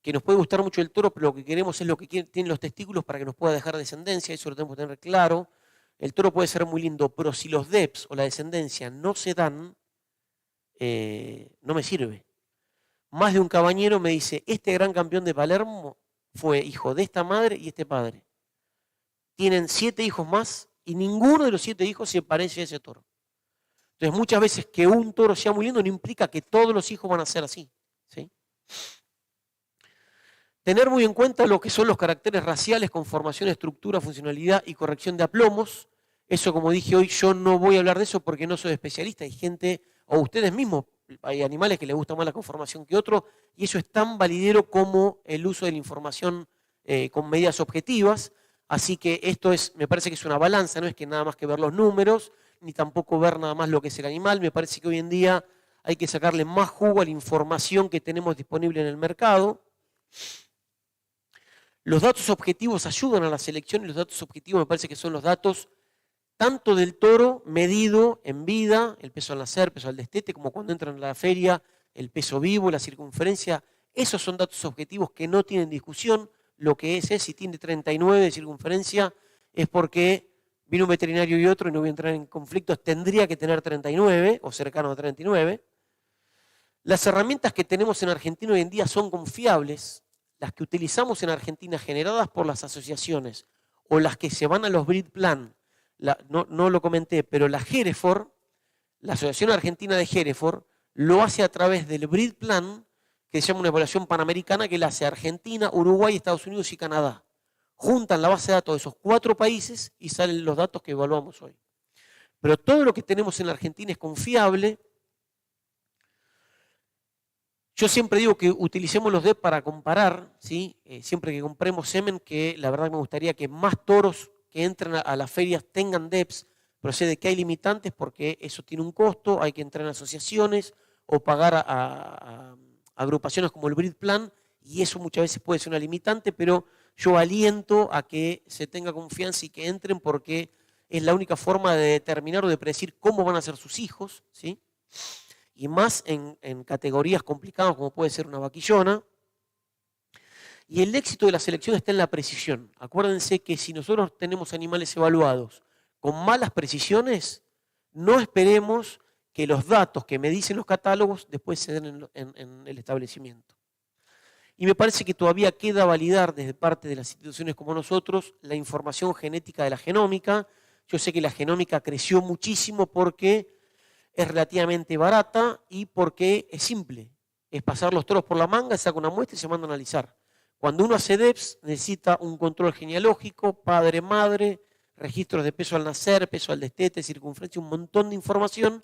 que nos puede gustar mucho el toro, pero lo que queremos es lo que tienen los testículos para que nos pueda dejar descendencia, eso lo tenemos que tener claro. El toro puede ser muy lindo, pero si los DEPS o la descendencia no se dan, no me sirve. Más de un cabañero me dice, este gran campeón de Palermo fue hijo de esta madre y este padre. Tienen 7 hijos más y ninguno de los 7 hijos se parece a ese toro. Entonces muchas veces que un toro sea muy lindo no implica que todos los hijos van a ser así, ¿sí? Tener muy en cuenta lo que son los caracteres raciales, conformación, estructura, funcionalidad y corrección de aplomos. Eso, como dije hoy, yo no voy a hablar de eso porque no soy especialista. Hay gente, o ustedes mismos, hay animales que les gusta más la conformación que otros, y eso es tan validero como el uso de la información con medidas objetivas. Así que esto me parece que es una balanza, no es que nada más que ver los números, ni tampoco ver nada más lo que es el animal. Me parece que hoy en día hay que sacarle más jugo a la información que tenemos disponible en el mercado. Los datos objetivos ayudan a la selección y los datos objetivos me parece que son los datos tanto del toro medido en vida, el peso al nacer, peso al destete, como cuando entran a la feria, el peso vivo, la circunferencia. Esos son datos objetivos que no tienen discusión. Lo que es si tiene 39 de circunferencia es porque vino un veterinario y otro, y no voy a entrar en conflictos, tendría que tener 39 o cercano a 39. Las herramientas que tenemos en Argentina hoy en día son confiables. Las que utilizamos en Argentina generadas por las asociaciones o las que se van a los breed plan, no lo comenté, pero la Hereford, la Asociación Argentina de Hereford, lo hace a través del breed plan, que se llama una evaluación panamericana que la hace Argentina, Uruguay, Estados Unidos y Canadá. Juntan la base de datos de esos 4 países y salen los datos que evaluamos hoy. Pero todo lo que tenemos en la Argentina es confiable. Yo siempre digo que utilicemos los DEP para comparar, ¿sí? Siempre que compremos semen, que la verdad me gustaría que más toros que entren a las ferias tengan DEPs, pero sé de que hay limitantes porque eso tiene un costo, hay que entrar en asociaciones o pagar a agrupaciones como el Breed Plan, y eso muchas veces puede ser una limitante, pero yo aliento a que se tenga confianza y que entren porque es la única forma de determinar o de predecir cómo van a ser sus hijos, ¿sí? Y más en categorías complicadas como puede ser una vaquillona. Y el éxito de la selección está en la precisión. Acuérdense que si nosotros tenemos animales evaluados con malas precisiones, no esperemos que los datos que me dicen los catálogos después se den en el establecimiento. Y me parece que todavía queda validar desde parte de las instituciones como nosotros la información genética de la genómica. Yo sé que la genómica creció muchísimo porque es relativamente barata y porque es simple. Es pasar los toros por la manga, saca una muestra y se manda a analizar. Cuando uno hace DEPS necesita un control genealógico, padre, madre, registros de peso al nacer, peso al destete, circunferencia, un montón de información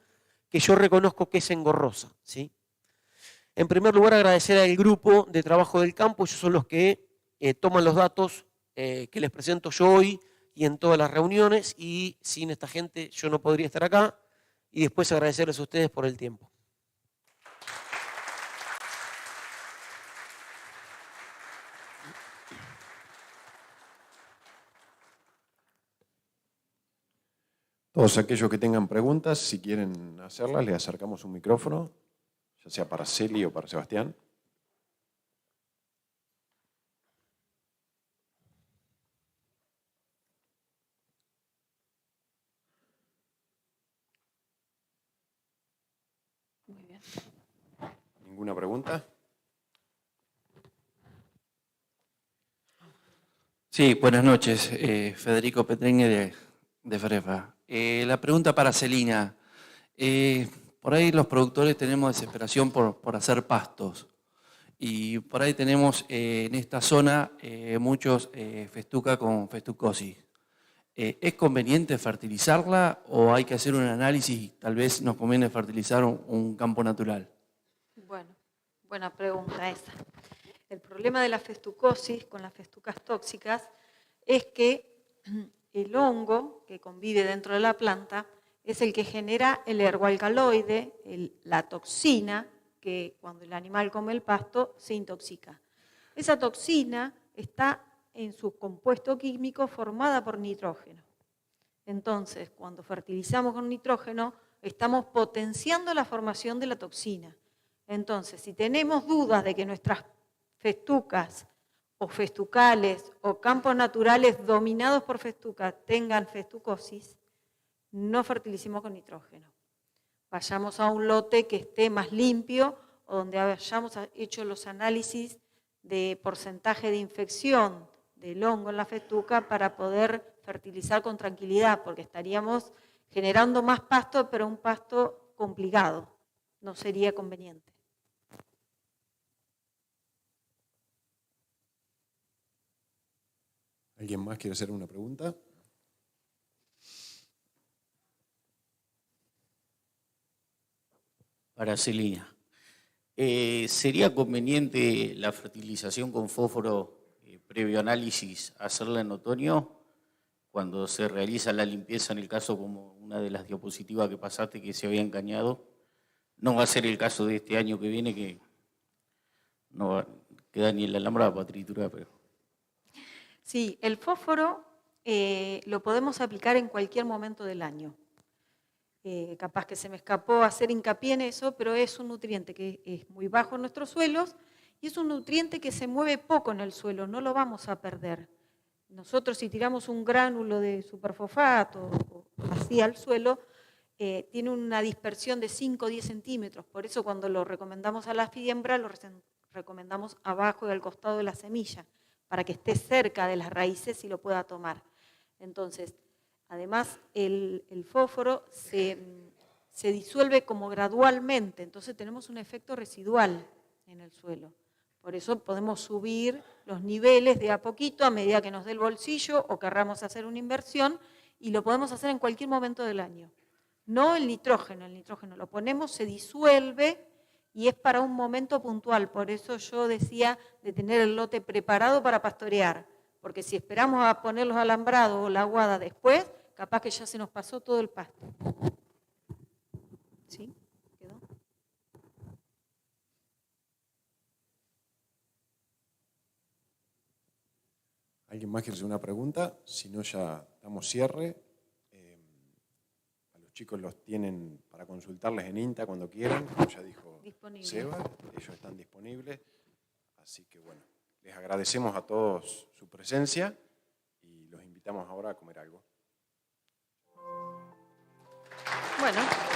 que yo reconozco que es engorrosa, ¿sí? En primer lugar, agradecer al grupo de trabajo del campo. Ellos son los que toman los datos que les presento yo hoy y en todas las reuniones, y sin esta gente yo no podría estar acá, y después agradecerles a ustedes por el tiempo. Todos aquellos que tengan preguntas, si quieren hacerlas, les acercamos un micrófono, ya sea para Celi o para Sebastián. Muy bien. ¿Ninguna pregunta? Sí, buenas noches. Federico Petrengue de FREFA. La pregunta para Celina. Por ahí los productores tenemos desesperación por hacer pastos. Y por ahí tenemos en esta zona muchos festuca con festucosis. ¿Es conveniente fertilizarla o hay que hacer un análisis y tal vez nos conviene fertilizar un campo natural? Bueno, buena pregunta esa. El problema de la festucosis con las festucas tóxicas es que el hongo que convive dentro de la planta es el que genera el ergoalcaloide, la toxina, que cuando el animal come el pasto se intoxica. Esa toxina está en su compuesto químico formada por nitrógeno. Entonces, cuando fertilizamos con nitrógeno, estamos potenciando la formación de la toxina. Entonces, si tenemos dudas de que nuestras festucas o festucales o campos naturales dominados por festucas tengan festucosis, no fertilicemos con nitrógeno. Vayamos a un lote que esté más limpio o donde hayamos hecho los análisis de porcentaje de infección del hongo en la festuca para poder fertilizar con tranquilidad, porque estaríamos generando más pasto, pero un pasto complicado. No sería conveniente. ¿Alguien más quiere hacer una pregunta? Para Celina. ¿Sería conveniente la fertilización con fósforo previo análisis hacerla en otoño cuando se realiza la limpieza, en el caso como una de las diapositivas que pasaste que se había engañado? No va a ser el caso de este año que viene, que no queda ni el alambrado para triturar, pero... Sí, el fósforo lo podemos aplicar en cualquier momento del año. Capaz que se me escapó hacer hincapié en eso, pero es un nutriente que es muy bajo en nuestros suelos y es un nutriente que se mueve poco en el suelo, no lo vamos a perder. Nosotros si tiramos un gránulo de superfosfato o así al suelo, tiene una dispersión de 5 o 10 centímetros, por eso cuando lo recomendamos a la siembra, lo recomendamos abajo y al costado de la semilla, para que esté cerca de las raíces y lo pueda tomar. Entonces, además, el fósforo se disuelve como gradualmente, entonces tenemos un efecto residual en el suelo. Por eso podemos subir los niveles de a poquito a medida que nos dé el bolsillo o querramos hacer una inversión, y lo podemos hacer en cualquier momento del año. No el nitrógeno lo ponemos, se disuelve y es para un momento puntual. Por eso yo decía de tener el lote preparado para pastorear, porque si esperamos a poner los alambrados o la aguada después, capaz que ya se nos pasó todo el pasto. ¿Sí? ¿Quedó? ¿Alguien más quiere hacer una pregunta? Si no, ya damos cierre. A los chicos los tienen para consultarles en INTA cuando quieran, como ya dijo Seba, ellos están disponibles. Así que bueno, les agradecemos a todos su presencia y los invitamos ahora a comer algo. Bueno.